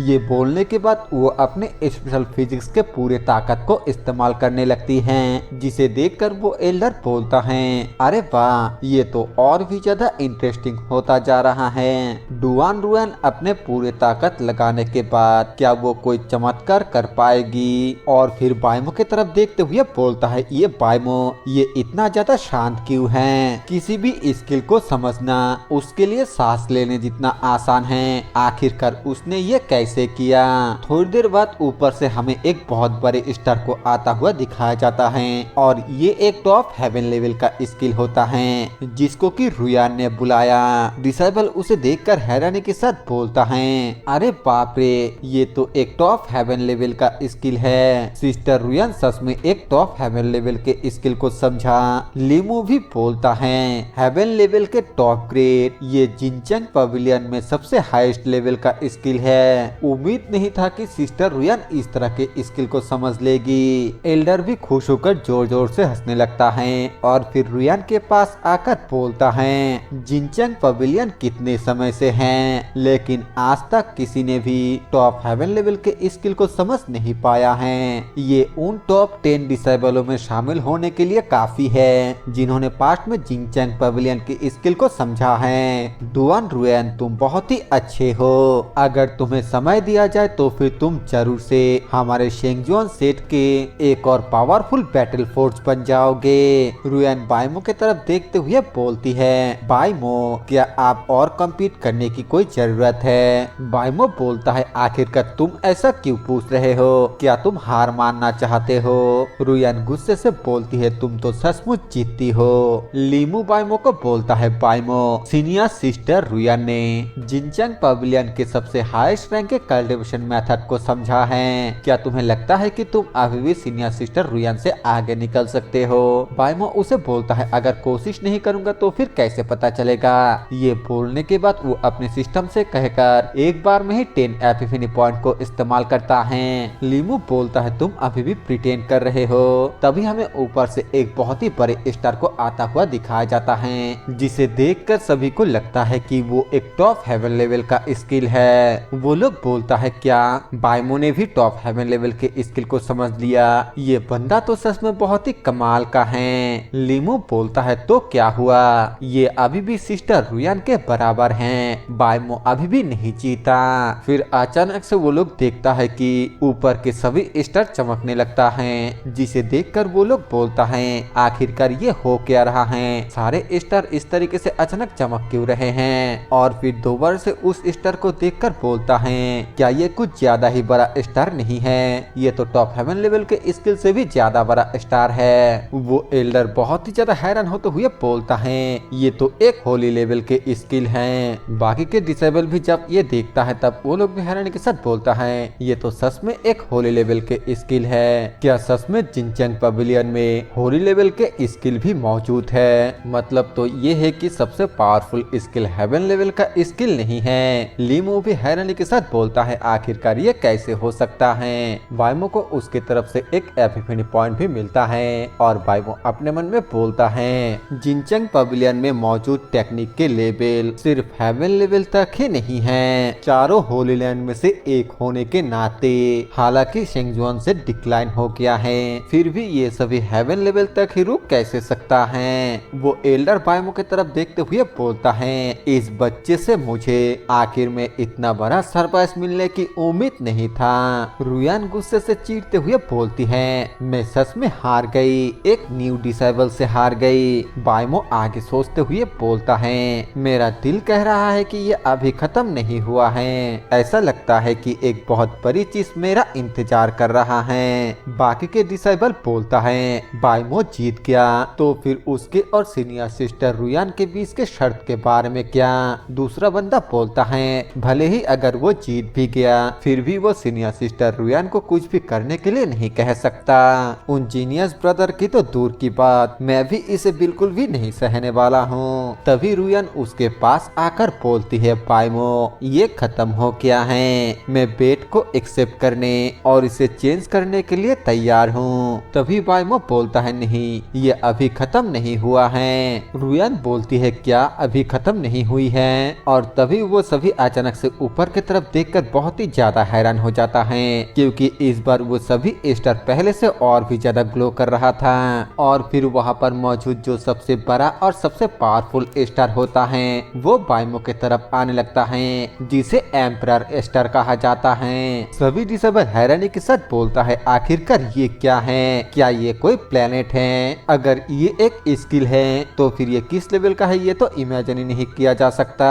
ये बोलने के बाद वो अपने स्पेशल फिजिक्स के पूरे ताकत को इस्तेमाल करने लगती है जिसे देखकर वो एल्डर बोलता है अरे वाह ये तो और भी ज्यादा इंटरेस्टिंग होता जा रहा है। डुआन रुयान अपने पूरे ताकत लगाने के बाद क्या वो कोई चमत्कार कर पाएगी। और फिर बाइमो की तरफ देखते हुए बोलता है ये बाइमो ये इतना ज्यादा शांत क्यों है। किसी भी स्किल को समझना उसके लिए सांस लेने जितना आसान है। आखिरकार उसने ये कैसे किया। थोड़ी देर बाद ऊपर से हमें एक बहुत बड़े स्टार को आता हुआ दिखाया जाता है और ये एक टॉप हेवन लेवल का स्किल होता है जिसको कि रुयान ने बुलाया। डिसेबल उसे देखकर हैरानी के साथ बोलता है अरे बाप रे ये तो एक टॉप हेवन लेवल का स्किल है। सिस्टर रुयान सच में एक टॉप हेवन लेवल के स्किल को समझा। लीमू भी बोलता है हेवन लेवल के टॉप ग्रेड ये जिनचंग पवेलियन में सबसे हाईएस्ट लेवल का स्किल है। उम्मीद नहीं था कि सिस्टर रुयान इस तरह के स्किल को समझ लेगी। एल्डर भी खुश होकर जोर जोर से हंसने लगता है और फिर रुयान के पास आकर बोलता है जिनचंग पवेलियन कितने समय से हैं लेकिन आज तक किसी ने भी टॉप हेवन लेवल के स्किल को समझ नहीं पाया है। ये उन टॉप 10 डिसेबलों में शामिल होने के लिए काफी है जिन्होंने पास्ट में जिनचंग पवेलियन की स्किल को समझा है। डुआन रुयान तुम बहुत ही अच्छे हो। अगर तुम्हें समय दिया जाए तो फिर तुम जरूर से हमारे शेंगजुआन सेट के एक और पावरफुल बैटल फोर्स बन जाओगे। रुयान बाइमो की तरफ देखते हुए बोलती है बाइमो क्या आप और कम्पीट करने की कोई जरूरत है। बाइमो बोलता है आखिरकार तुम ऐसा क्यों पूछ रहे हो क्या तुम हार मानना चाहते हो। रुयान गुस्से से बोलती है तुम तो सचमुच जीतती हो। लीमू बाइमो को बोलता है बाइमो सीनियर सिस्टर रुयान ने जिनचंग पवेलियन के सबसे हाईएस्ट रैंक के कल्टीवेशन मेथड को समझा है। क्या तुम्हें लगता है कि तुम अभी भी सीनियर सिस्टर रुयान से आगे निकल सकते हो। बाइमो उसे बोलता है अगर कोशिश नहीं करूंगा तो फिर कैसे पता चलेगा। ये बोलने के बाद वो अपने सिस्टम से कहकर एक बार में ही 10 एपिफनी पॉइंट को इस्तेमाल करता है। लीमू बोलता है तुम अभी भी प्रिटेंड कर रहे हो। तभी हमें ऊपर से एक बहुत ही बड़े स्टार को आता हुआ दिखाया जाता है जिसे देखकर सभी को लगता है कि वो एक टॉप हेवन लेवल का स्किल है। वो लोग बोलता है क्या बायमो ने भी टॉप हेवन लेवल के स्किल को समझ लिया, ये बंदा तो सच में बहुत ही कमाल का है। लीमो बोलता है तो क्या हुआ, ये अभी भी सिस्टर रुयान के बराबर हैं, बायमो अभी भी नहीं जीता। फिर अचानक से वो लोग देखता है कि ऊपर के सभी स्टार चमकने लगता है, जिसे देखकर वो लोग बोलता है आखिरकार ये हो क्या रहा है, सारे स्टार इस तरीके से अचानक चमक क्यों रहे हैं। और फिर दोबारा से उस स्टार को देखकर बोलता है क्या ये कुछ ज्यादा ही बड़ा स्टार नहीं है, ये तो टॉप हेवन लेवल के स्किल से भी ज्यादा बड़ा स्टार है। वो एल्डर बहुत ही ज्यादा हैरान होते हुए बोलता है ये तो एक होली लेवल के स्किल हैं। बाकी के डिसेबल भी जब ये देखता है तब वो लोग भी हैरानी के साथ बोलता है ये तो सच में एक होली लेवल के स्किल है, क्या सच में जिनचैंग पवेलियन में होली लेवल के स्किल भी मौजूद है। मतलब तो ये है कि सबसे पावरफुल स्किल हेवन लेवल का स्किल नहीं है। लीमो भी हैरानी के साथ बोलता है आखिरकार ये कैसे हो सकता है। बायमो को उसके तरफ से एक एपिफनी पॉइंट भी मिलता है और बायमो अपने मन में बोलता है जिनचैंग पवेलियन में मौजूद टेक्निक के लेवल सिर्फ हेवन लेवल तक ही नहीं है, चारों होली लैंड में से एक होने के नाते हालांकि शेंगजुआन से डिक्लाइन हो गया है, फिर भी ये सभी हेवन लेवल तक ही रुक कैसे सकता है। वो एल्डर बायमो की तरफ देखते हुए बोलता है इस बच्चे से मुझे आखिर में इतना बड़ा सरप्राइज मिलने की उम्मीद नहीं था। रुयान गुस्से से चीरते हुए बोलती है मैं सच में हार गई, एक न्यू डिसेबल से हार गई। बायमो आगे सोचते हुए बोलता है मेरा दिल कह रहा है कि ये अभी खत्म नहीं हुआ है, ऐसा लगता है कि एक बहुत बड़ी चीज मेरा इंतजार कर रहा है। बाकी के डिसेबल बोलता है बायमो जीत गया तो फिर उसके और सीनियर सिस्टर रुयान के बीच के शर्त के बारे में क्या। दूसरा बंदा बोलता है भले ही अगर वो जीत भी गया फिर भी वो सीनियर सिस्टर रुयान को कुछ भी करने के लिए नहीं कह सकता। उन जीनियस ब्रदर की तो दूर की बात, मैं भी इसे बिल्कुल भी नहीं सहने वाला हूँ। तभी रुयान उसके पास आकर बोलती है बायमो ये खत्म हो गया है, मैं बेट को एक्सेप्ट करने और इसे चेंज करने के लिए तैयार हूँ। तभी बायमो बोलता है नहीं ये अभी खत्म नहीं हुआ है। रुयान बोलती है क्या अभी खत्म नहीं हुई है। और तभी वो सभी अचानक से ऊपर की तरफ देखकर बहुत ही ज्यादा हैरान हो जाता है क्योंकि इस बार वो सभी स्टार पहले से और भी ज्यादा ग्लो कर रहा था। और फिर वहाँ पर मौजूद जो सबसे बड़ा और सबसे पावरफुल स्टार होता है वो बायमो की तरफ आने लगता है, जिसे एम्परर स्टार कहा जाता है। सभी डिसेबल हैरानी के साथ बोलता है आखिरकार ये क्या है, क्या ये कोई प्लेनेट है, अगर ये एक स्किल है तो फिर ये किस लेवल का है ये तो इमेजिन ही नहीं किया जा सकता।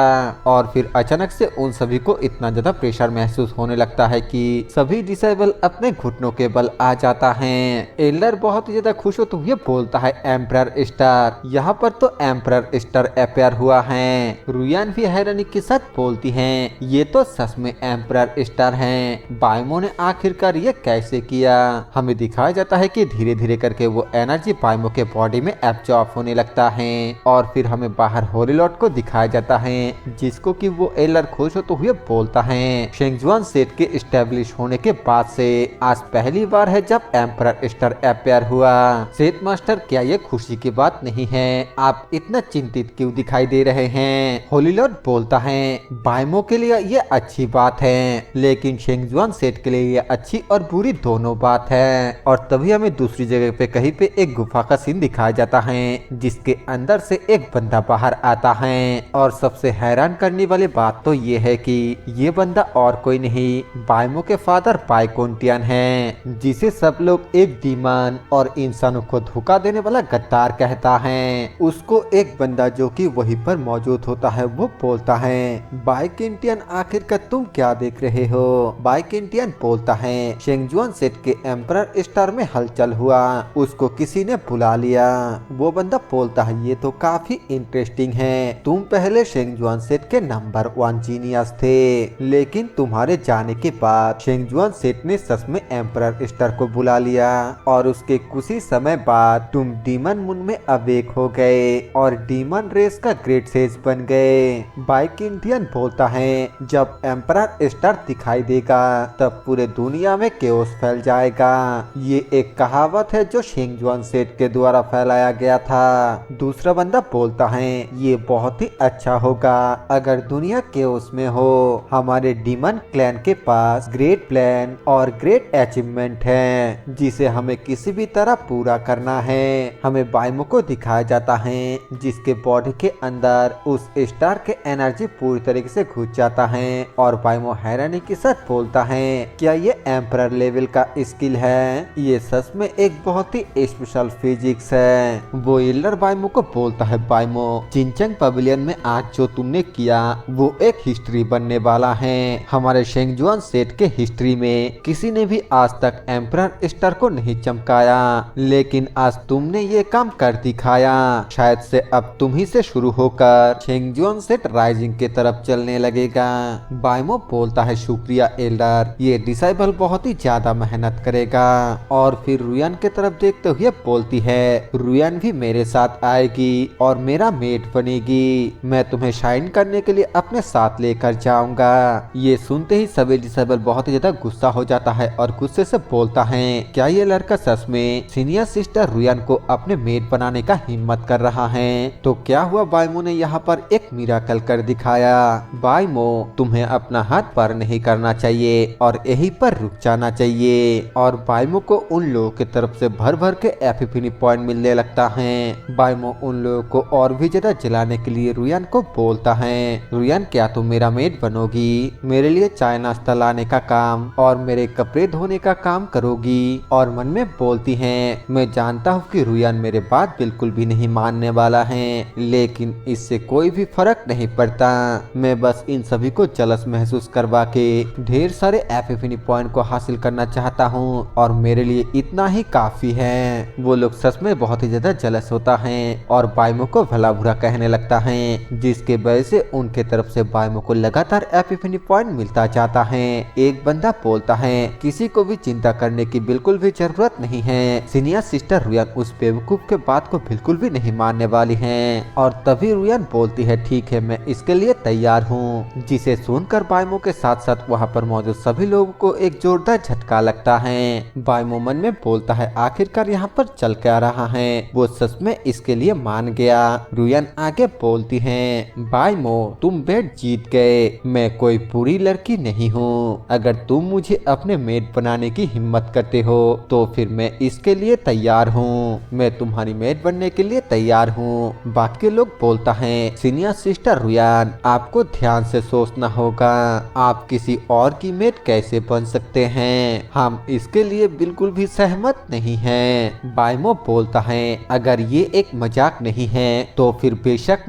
और फिर अचानक से उन सभी को इतना ज्यादा प्रेशर महसूस होने लगता है कि सभी डिसेबल अपने घुटनों के बल आ जाता है। एल्डर बहुत ही ज्यादा खुश होते हुए बोलता है एम्परर स्टार, यहाँ पर तो एम्परर स्टार अपेयर हुआ है। रुयान भी हैरानी के साथ बोलती है ये तो सच में एम्परर स्टार हैं, बायमो ने आखिरकार ये कैसे किया। हमें दिखाया जाता है कि धीरे धीरे करके वो एनर्जी बायमो के बॉडी में एब्जॉर्ब होने लगता है और फिर हमें बाहर होलीलॉट को दिखाया जाता है जिसको कि वो एल्डर खुश होते हुए बोलता है शेंगजुआन सेट के स्टैब्लिश होने के बाद से आज पहली बार है जब एम्परर स्टार अपेयर हुआ। सेट मास्टर क्या ये खुशी की बात नहीं है, आप इतना चिंतित क्यों दिखाई दे रहे हैं। होलीलॉट बोलता है बायमो के लिए ये अच्छी बात है लेकिन शेंगजुआन सेट के लिए ये अच्छी और बुरी दोनों बात है। और तभी हमें दूसरी जगह पे कहीं पे एक गुफा का सीन दिखाया जाता है जिसके अंदर से एक बंदा बाहर आता है। और सबसे हैरान करने वाली बात तो ये है कि ये बंदा और कोई नहीं बायमो के फादर बाइकोंटियन है, जिसे सब लोग एक डीमन और इंसानों को धोखा देने वाला गद्दार कहता है। उसको एक बंदा जो कि वहीं पर मौजूद होता है वो बोलता है बाइकोंटियन आखिरकार तुम क्या देख रहे हो। बाइकोंटियन बोलता है शेंगजुआन सेट के एम्परर स्टार में हलचल हुआ, उसको किसी ने बुला लिया। वो बंदा बोलता है ये तो काफी इंटरेस्टिंग है, तुम पहले शेंगजुआन सेट के नंबर 1 जीनियस थे लेकिन तुम्हारे जाने के बाद शेंगजुआन सेट ने सच में एम्परर स्टार को बुला लिया और उसके कुछ ही समय बाद तुम डीमन मून में अवेक हो गए और डीमन रेस का ग्रेट सेज बन गए। बाइकोंटियन बोलता है जब एम्परर स्टार दिखाई देगा तब पूरे दुनिया में केओस फैल जाएगा, ये एक कहावत है जो शेंगजुआन सेट के द्वारा फैलाया गया था। दूसरा बंदा बोलता है ये बहुत ही अच्छा होगा अगर दुनिया केओस जोश में हो। हमारे डीमन क्लैन के पास ग्रेट प्लान और ग्रेट अचीवमेंट है जिसे हमें किसी भी तरह पूरा करना है। हमें बाइमो को दिखाया जाता है जिसके बॉडी के अंदर उस स्टार के एनर्जी पूरी तरीके से घुस जाता है और बाइमो हैरानी के साथ बोलता है, क्या ये एम्परर लेवल का स्किल है? ये सच में एक बहुत ही स्पेशल फिजिक्स है। वो एल्डर बाइमो को बोलता है, बाइमो चिंचंग पवेलियन में आज जो तुमने किया वो एक हिस्ट्री बनने वाला है। हमारे शेंगजुआन सेट के हिस्ट्री में किसी ने भी आज तक एम्परर स्टार को नहीं चमकाया, लेकिन आज तुमने ये काम कर दिखाया। शायद से अब तुम ही से शुरू होकर शेंगजुआन सेट राइजिंग के तरफ चलने लगेगा। बाइमो बोलता है, शुक्रिया एल्डर, ये डिसाइबल बहुत ही ज्यादा मेहनत करेगा। और फिर रुयान के तरफ देखते हुए बोलती है, रुयान भी मेरे साथ आएगी और मेरा मेट बनेगी। मैं तुम्हें शाइन करने के लिए अपने साथ लेकर जाऊंगा। ये सुनते ही सभी डिसाइबल बहुत ही ज्यादा गुस्सा हो जाता है और गुस्से से बोलता है, क्या ये लड़का सच में सीनियर सिस्टर रुयान को अपने मेट बनाने का हिम्मत कर रहा है? तो क्या हुआ, बाइमो ने यहाँ पर एक मिराकल कर दिखाया। बाइमो, तुम्हें अपना हाथ पर नहीं करना चाहिए और यहीं पर रुक जाना चाहिए। और बाइमो को उन लोगों की तरफ से भर भर के एपिफनी पॉइंट मिलने लगता है। बाइमो उन लोगों को और भी ज्यादा जलाने के लिए रुयान को बोलता है, रुयान क्या तुम मेरा मेट बनोगी? मेरे लिए चाय नाश्ता लाने का काम और मेरे कपड़े धोने का काम करोगी? और मन में बोलती है, मैं जानता हूँ कि रुयान मेरे बात बिल्कुल भी नहीं मानने वाला है, लेकिन इससे कोई भी फर्क नहीं पड़ता। मैं बस इन सभी को जलस महसूस करवा के ढेर सारे एपिफनी पॉइंट को हासिल करना चाहता हूँ और मेरे लिए इतना ही काफी है। वो लोग सच में बहुत ही ज्यादा जलस होता है और बाइमो को भला बुरा कहने लगता है, जिसके वजह से उनके तरफ से बाइमो को लगातार एपिफनी पॉइंट मिलता जाता है। एक बंदा बोलता है, किसी को भी चिंता करने की बिल्कुल भी जरूरत नहीं है। सीनियर सिस्टर रुयान उस बेवकूफ के बात को बिल्कुल भी नहीं मानने वाली है। और तभी रुयान बोलती है, ठीक है, मैं इसके लिए तैयार हूँ। जिसे सुनकर बाइमो के साथ साथ वहाँ पर मौजूद सभी लोगों को एक जोरदार झटका लगता है। बाइमो मन में बोलता है, आखिरकार यहाँ पर चल क्या रहा है? वो सच में इसके लिए मान गया। रुयान आगे बोलती है, बाइमो तुम बेट जीत गए। मैं कोई बुरी लड़की नहीं हूँ। अगर तुम मुझे अपने मेट बनाने की हिम्मत करते हो तो फिर मैं इसके लिए तैयार हूँ। मैं तुम्हारी मेट बनने के लिए तैयार हूँ। बाकी लोग बोलता है, सीनियर सिस्टर रुयान आपको ध्यान से सोचना होगा। आप किसी और की मेट कैसे बन सकते हैं? हम इसके लिए बिल्कुल भी सहमत नहीं हैं। बाइमो बोलता है, अगर ये एक मजाक नहीं है तो फिर बेशक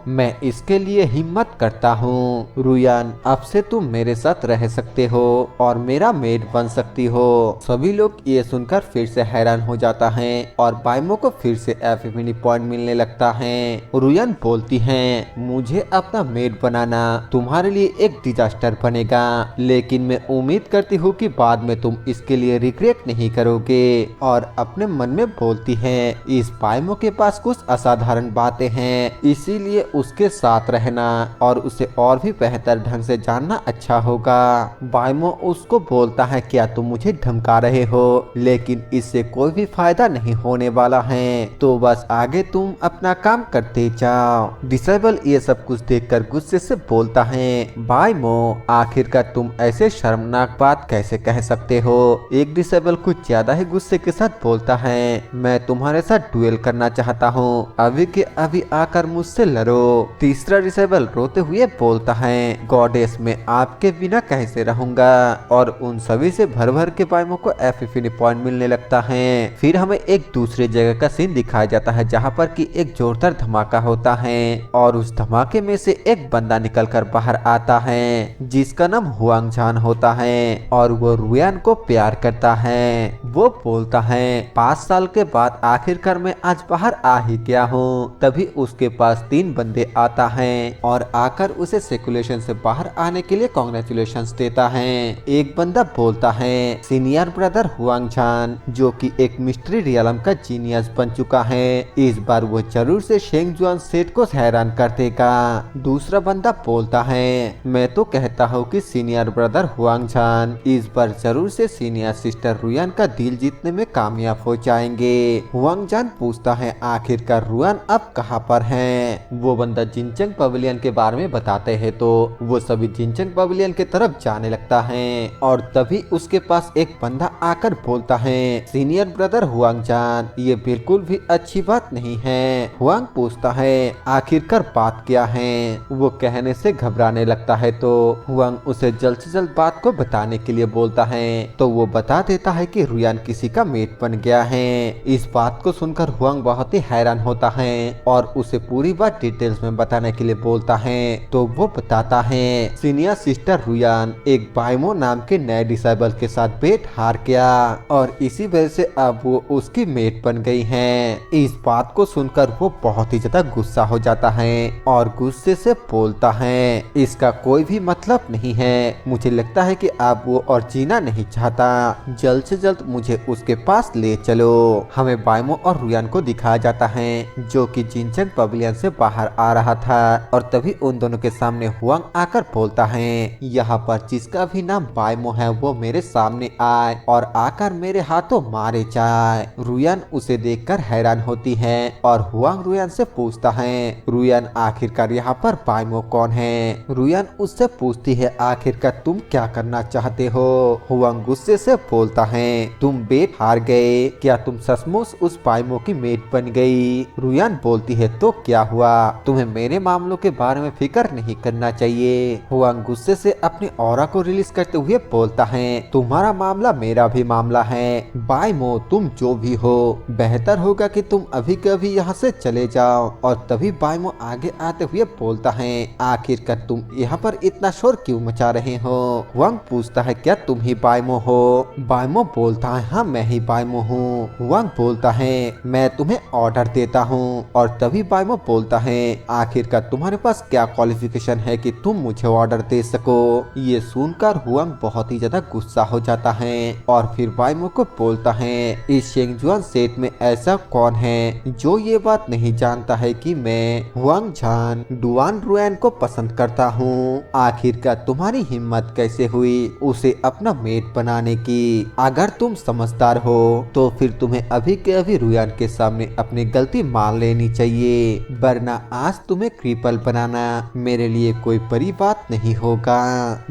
मैं इसके लिए हिम्मत करता हूँ। रुयान अब से तुम मेरे साथ रह सकते हो और मेरा मेट बन सकती हो। सभी लोग ये सुनकर फिर से हैरान हो जाता है और बाइमो को फिर से एपिफनी पॉइंट मिलने लगता है। रुयान बोलती है, मुझे अपना मेट बनाना तुम्हारे लिए एक डिजास्टर बनेगा, लेकिन मैं उम्मीद करती हूँ कि बाद में तुम इसके लिए रिग्रेट नहीं करोगे। और अपने मन में बोलती है, इस बाइमो के पास कुछ असाधारण बातें हैं, इसीलिए उसके साथ रहना और उसे और भी बेहतर ढंग से जानना अच्छा होगा। बाइमो उसको बोलता है, क्या तुम मुझे धमका रहे हो? लेकिन इससे कोई भी फायदा नहीं होने वाला है, तो बस आगे तुम अपना काम करते जाओ। डिसेबल ये सब कुछ देखकर गुस्से से बोलता है, बाइमो आखिरकार तुम ऐसे शर्मनाक बात कैसे कह सकते हो? एक डिसेबल कुछ ज्यादा ही गुस्से के साथ बोलता है, मैं तुम्हारे साथ डुएल करना चाहता हूँ, अभी के अभी आकर मुझसे लड़ो। तीसरा डिसेबल रोते हुए बोलता है, गॉडेस मैं आपके बिना कैसे रहूंगा? और उन सभी से भर भर के बाइमो को एपिफनी पॉइंट मिलने लगता है। फिर हमें एक दूसरे जगह का सीन दिखाया जाता है जहाँ पर कि एक जोरदार धमाका होता है और उस धमाके में से एक बंदा निकलकर बाहर आता है जिसका नाम हुआंग झान होता है और वो रुयान को प्यार करता है। वो बोलता है, 5 साल के बाद आखिरकार मैं आज बाहर आ ही गया हूँ। तभी उसके पास 3 बंदे आता है और आकर उसे सर्कुलेशन से बाहर आने के लिए कांग्रेचुलेशंस देता है। एक बंदा बोलता है, सीनियर ब्रदर हुआंग झान जो कि एक मिस्ट्री रियलम का जीनियस बन चुका है, इस बार वो जरूर से शेंगजुआन सेट को हैरान कर देगा। दूसरा बंदा बोलता है, मैं तो कहता हूँ कि सीनियर ब्रदर हुआंग झान इस बार जरूर से सीनियर सिस्टर रुयान का दिल जीतने में कामयाब हो जाएंगे। हुआंग झान पूछता है, आखिरकार रुयान अब कहाँ पर है? वो बंदा जिनचंग पवेलियन के बारे में बताते हैं तो वो सभी जिनचंग पवेलियन की तरफ जाने लगता है और तभी उसके पास एक बंदा आकर बोलता है, सीनियर ब्रदर हुआंग जान, ये बिल्कुल भी अच्छी बात नहीं है। हुआंग पूछता है आखिरकार बात क्या है। वो कहने से घबराने लगता है तो हुआंग उसे जल्द से जल्द बात को बताने के लिए बोलता है तो वो बता देता है कि रुयान किसी का मेट बन गया है। इस बात को सुनकर हुआंग बहुत ही हैरान होता है और उसे पूरी बात डिटेल्स में बताने के लिए बोलता है तो वो बताता है सीनियर सिस्टर रुयान एक बाइमो नाम के नए डिसेबल के साथ बेट हार गया और इसी वजह से अब वो उसकी मेट बन गई है। इस बात को सुनकर वो बहुत ही ज्यादा गुस्सा हो जाता है और गुस्से से बोलता है इसका कोई भी मतलब नहीं है, मुझे लगता है कि अब वो और जीना नहीं चाहता, जल्द से जल्द मुझे उसके पास ले चलो। हमें बाइमो और रुयान को दिखाया जाता है जो कि जिनचंग पवेलियन से बाहर आ रहा था और तभी उन दोनों के सामने हुआंग आकर बोलता है यहाँ पर जिसका भी नाम बाइमो है वो मेरे सामने आए और आकर मेरे हाथों मारे जाए। रुयान उसे देखकर हैरान होती है और हुआंग रुयान से पूछता है रुयान आखिरकार यहाँ पर बाइमो कौन है। रुयान उससे पूछती है आखिरकार तुम क्या करना चाहते हो। हुआंग गुस्से से बोलता है तुम बेट हार गए, क्या तुम सचमुच उस बाइमो की मेट बन गई। रुयान बोलती है तो क्या हुआ, तुम्हें मेरे मामलों के बारे में फिक्र नहीं करना चाहिए। हुआंग गुस्से से अपनी ऑरा को रिलीज करते हुए बोलता है तुम्हारा मामला मेरा भी मामला है। बाइमो तुम जो भी हो बेहतर होगा कि तुम अभी के अभी यहाँ से चले जाओ। और तभी बाइमो आगे आते हुए बोलता है आखिरकार तुम यहाँ पर इतना शोर क्यों मचा रहे हो। हुआंग पूछता है क्या तुम ही बाइमो हो। बाइमो बोलता है हाँ मैं ही बाइमो हूँ। हुआंग बोलता है मैं तुम्हें ऑर्डर देता हूँ। और तभी बाइमो बोलता है आखिरकार तुम्हारे पास क्या क्वालिफिकेशन है कि तुम मुझे ऑर्डर दे सको। ये सुनकर हुआंग बहुत ही ज्यादा गुस्सा हो जाता है और फिर बाइमो को बोलता है इस शेंगजुआन सेट में ऐसा कौन है जो ये बात नहीं जानता है कि मैं हुआंग जान डुआन रुयान को पसंद करता हूँ। आखिरकार तुम्हारी हिम्मत कैसे हुई उसे अपना मेट बनाने की। अगर तुम समझदार हो तो फिर तुम्हें अभी के अभी रुयान के सामने अपनी गलती मान लेनी चाहिए, वरना आज तुम्हें क्रिपल बनाना मेरे लिए कोई बड़ी बात नहीं होगा।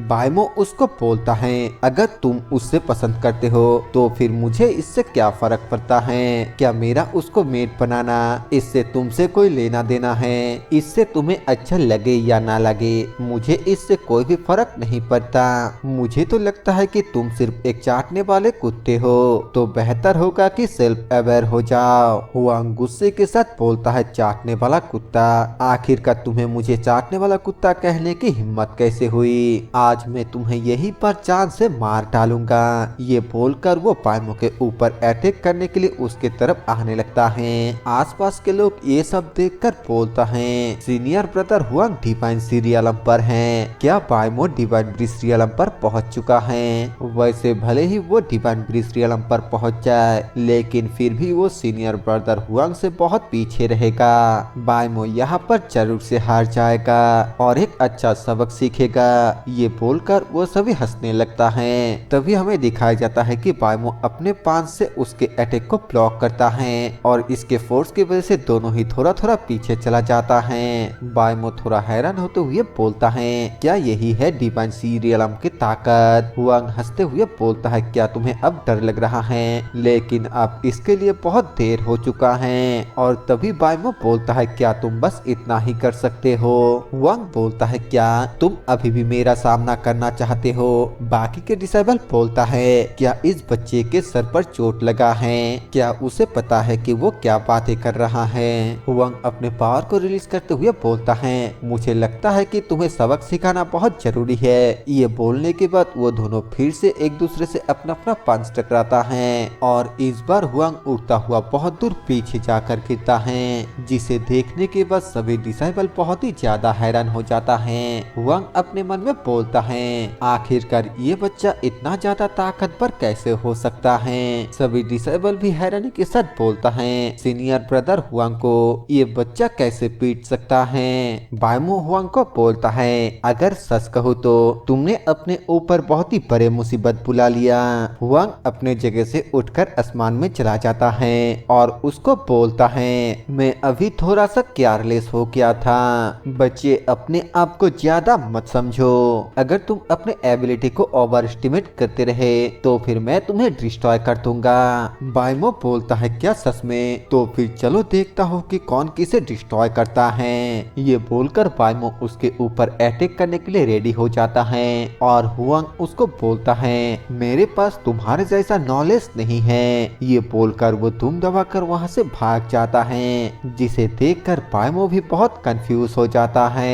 बाइमो उसको बोलता है अगर तुम उससे पसंद करते हो तो फिर मुझे इससे क्या फर्क पड़ता है, क्या मेरा उसको मेट बनाना इससे तुमसे कोई लेना देना है। इससे तुम्हें अच्छा लगे या ना लगे मुझे इससे कोई भी फर्क नहीं पड़ता। मुझे तो लगता है कि तुम सिर्फ एक चाटने वाले कुत्ते हो, तो बेहतर होगा कि सेल्फ अवेयर हो जाओ। हुआंग गुस्से के साथ बोलता है चाटने वाला कुत्ता, आखिरकार तुम्हें मुझे चाटने वाला कुत्ता कहने की हिम्मत कैसे हुई। आज मैं तुम्हें यही पर जान से मार डालूंगा। ये बोलकर वो बाइमो के ऊपर अटैक करने के लिए उसके तरफ आने लगता है। आसपास के लोग ये सब देखकर बोलता है सीनियर ब्रदर हुआंग डिवाइन सीरियलम पर हैं। क्या बाइमो डिवाइन ब्रिज रियलम पर पहुंच चुका है। वैसे भले ही वो डिवाइन ब्रिज रियलम पर पहुंच जाए लेकिन फिर भी वो सीनियर ब्रदर हुआंग से बहुत पीछे रहेगा। बाइमो यहाँ पर जरूर से हार जाएगा और एक अच्छा सबक सीखेगा। ये बोलकर वो सभी हंसने लगता है। तभी हमें दिखाया जाता है कि बाइमो अपने पांच से उसके अटैक को ब्लॉक करता है और इसके फोर्स की वजह से दोनों ही थोड़ा थोड़ा पीछे चला जाता है। बाइमो थोड़ा हैरान होते हुए बोलता है क्या यही है डिवाइन सीरियलम की ताकत। हुआंग हंसते हुए बोलता है क्या तुम्हें अब डर लग रहा है, लेकिन अब इसके लिए बहुत देर हो चुका है। और तभी बाइमो बोलता है क्या तुम बस इतना ही कर सकते हो। हुआंग बोलता है क्या तुम अभी भी मेरा सामना करना चाहते हो। बाकी के डिसेबल बोलता है क्या इस बच्चे के सर पर चोट लगा है, क्या उसे पता है कि वो क्या बातें कर रहा है। हुआंग अपने पावर को रिलीज करते हुए बोलता है मुझे लगता है कि तुम्हें सबक सिखाना बहुत जरूरी है। ये बोलने के बाद वो दोनों फिर से एक दूसरे से अपना अपना पंच टकराता है और इस बार हुआंग उड़ता हुआ बहुत दूर पीछे जाकर गिरता है, जिसे देखने के बाद सभी डिसेबल बहुत ही ज्यादा हैरान हो जाता है। हुआंग अपने मन में बोलता है आखिरकार ये बच्चा इतना ज्यादा ताकतवर कैसे हो सकता है। सभी डिसेबल भी हैरानी के साथ बोलता है सीनियर ब्रदर हुआंग को ये बच्चा कैसे पीट सकता है। बाइमो हुआंग को बोलता है अगर सच कहूँ तो तुमने अपने ऊपर बहुत ही बड़े मुसीबत बुला लिया। हुआंग अपने जगह से उठकर आसमान में चला जाता है और उसको बोलता है मैं अभी थोड़ा सा केयरलेस हो गया था। बच्चे इसलिए अपने आप को ज्यादा मत समझो। अगर तुम अपने एबिलिटी को ओवर एस्टिमेट करते रहे तो फिर मैं तुम्हें डिस्ट्रॉय कर दूंगा। बाइमो बोलता है क्या सच में? तो फिर चलो देखता हूँ कि कौन किसे डिस्ट्रॉय करता है। ये बोलकर बाइमो उसके ऊपर अटैक करने के लिए रेडी हो जाता है और हुआंग उसको बोलता है मेरे पास तुम्हारे जैसा नॉलेज नहीं है। ये बोलकर वो धूम दबाकर वहाँ से भाग जाता है, जिसे देखकर बाइमो भी बहुत कंफ्यूज हो जाता है।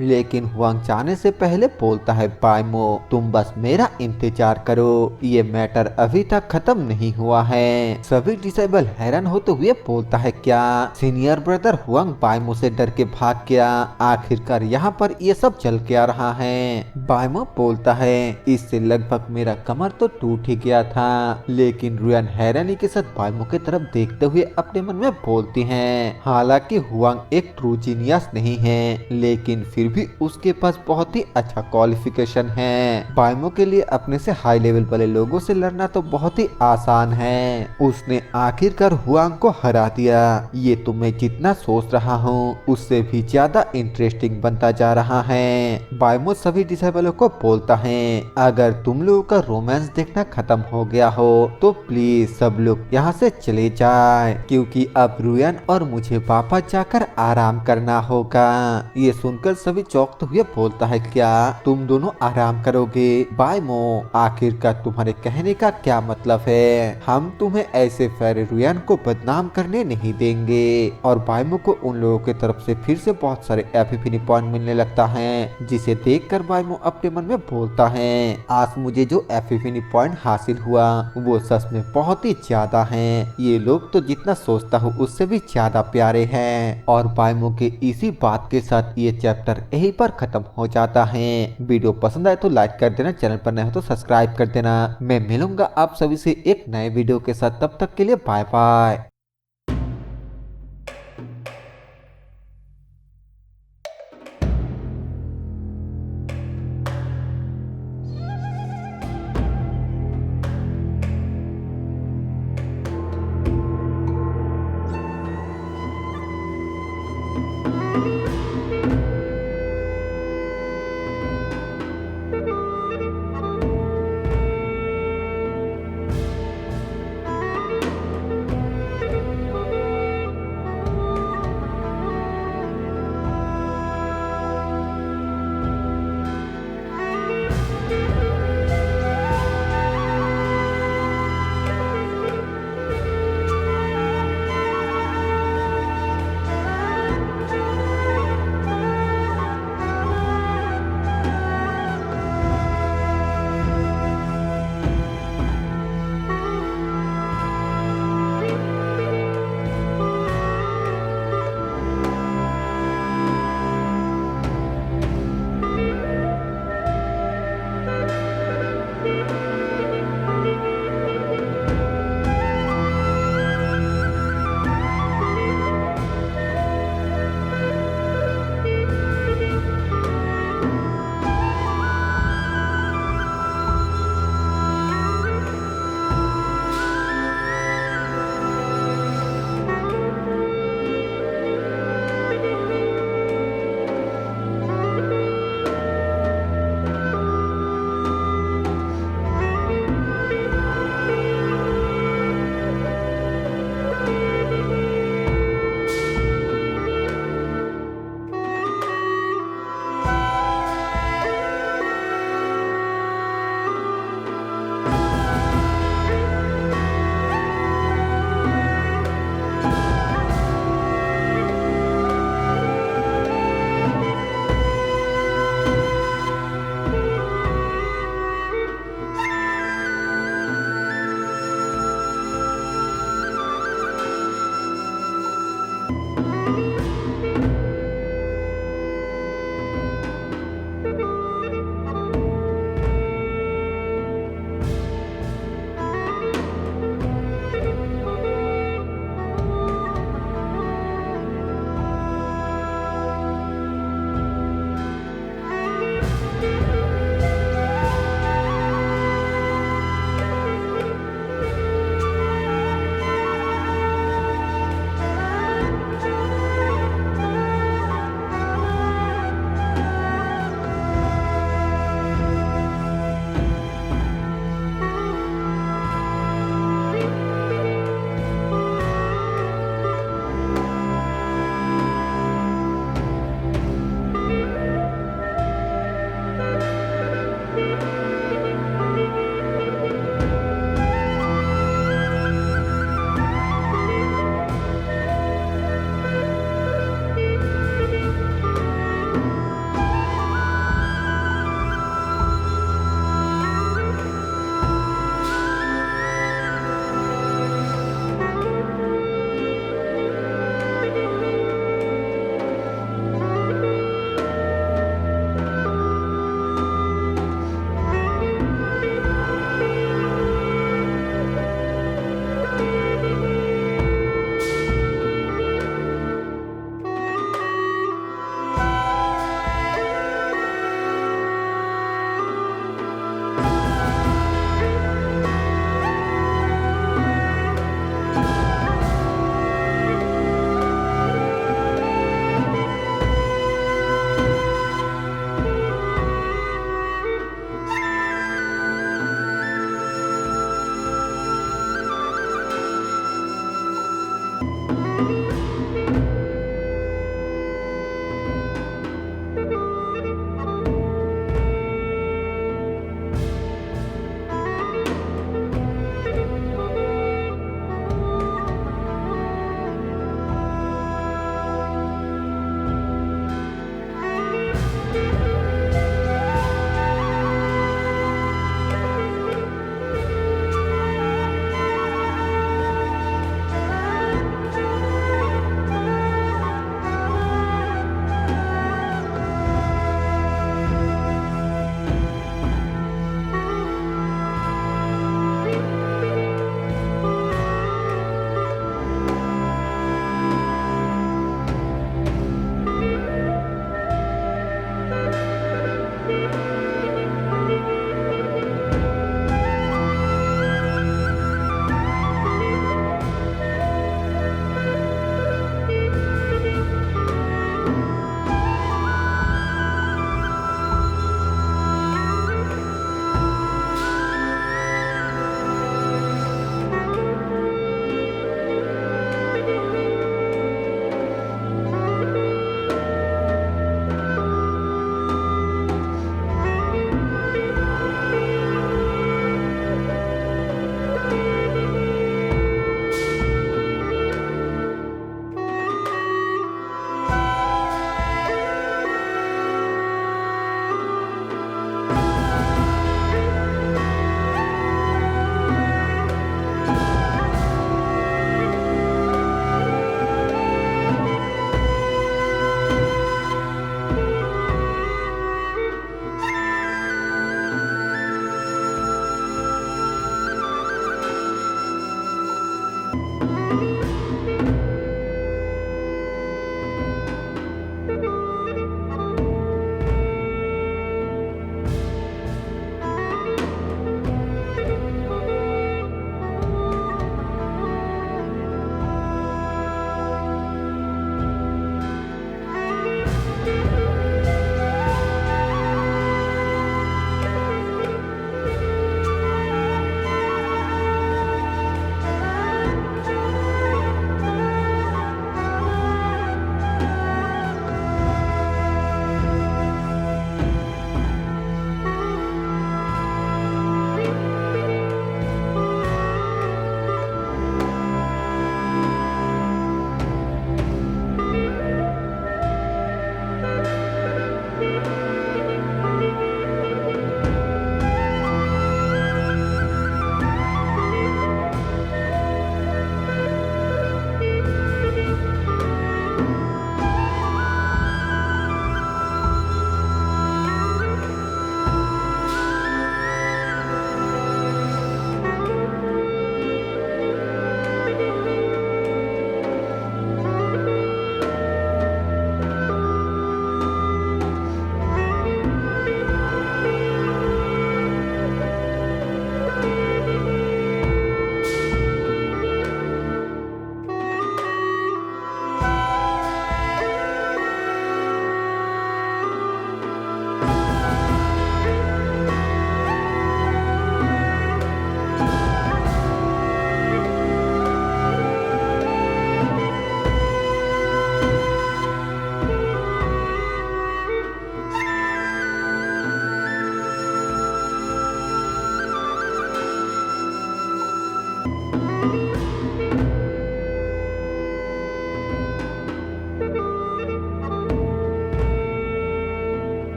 लेकिन हुआंग जाने से पहले बोलता है बाइमो तुम बस मेरा इंतजार करो, ये मैटर अभी तक खत्म नहीं हुआ है। सभी डिसेबल हैरान होते हुए बोलता है क्या सीनियर ब्रदर हुआंग बाइमो से डर के भाग गया? आखिरकार यहाँ पर ये सब चल के आ रहा है। बाइमो बोलता है इससे लगभग मेरा कमर तो टूट ही गया था। लेकिन रुयान हैरानी के साथ बाइमो की तरफ देखते हुए अपने मन में बोलती हैं हालांकि हुआंग एक ट्रू जीनियस नहीं है, लेकिन फिर भी उसके पास बहुत ही अच्छा क्वालिफिकेशन है। बाइमो के लिए अपने से हाई लेवल वाले लोगों से लड़ना तो बहुत ही आसान है। उसने आखिरकार हुआंग को हरा दिया। ये तो मैं जितना सोच रहा हूँ उससे भी ज्यादा इंटरेस्टिंग बनता जा रहा है। बाइमो सभी डिसेबलों को बोलता है अगर तुम लोगों का रोमांस देखना खत्म हो गया हो तो प्लीज सब लोग यहाँ से चले जाए, क्योंकि अब रुयान और मुझे वापस जाकर आराम करना होगा। ये सुनकर सभी चौंकते हुए बोलता है क्या तुम दोनों आराम करोगे? बाइमो आखिरकार तुम्हारे कहने का क्या मतलब है? हम तुम्हें ऐसे फेरे रुयान को बदनाम करने नहीं देंगे। और बाइमो को उन लोगों की तरफ से फिर से बहुत सारे एपिफनी पॉइंट मिलने लगता है, जिसे देखकर बाइमो अपने मन में बोलता है आज मुझे जो एपिफनी पॉइंट हासिल हुआ वो सच में बहुत ही ज्यादा हैं। ये लोग तो जितना सोचता हूँ उससे भी ज्यादा प्यारे हैं। और बाइमो के इसी बात के साथ ये चैप्टर यहीं पर खत्म हो जाता है। वीडियो पसंद आए तो लाइक कर देना, चैनल पर नए हो तो सब्सक्राइब कर देना। मैं मिलूंगा आप सभी से एक नए वीडियो के साथ, तब तक के लिए बाय बाय।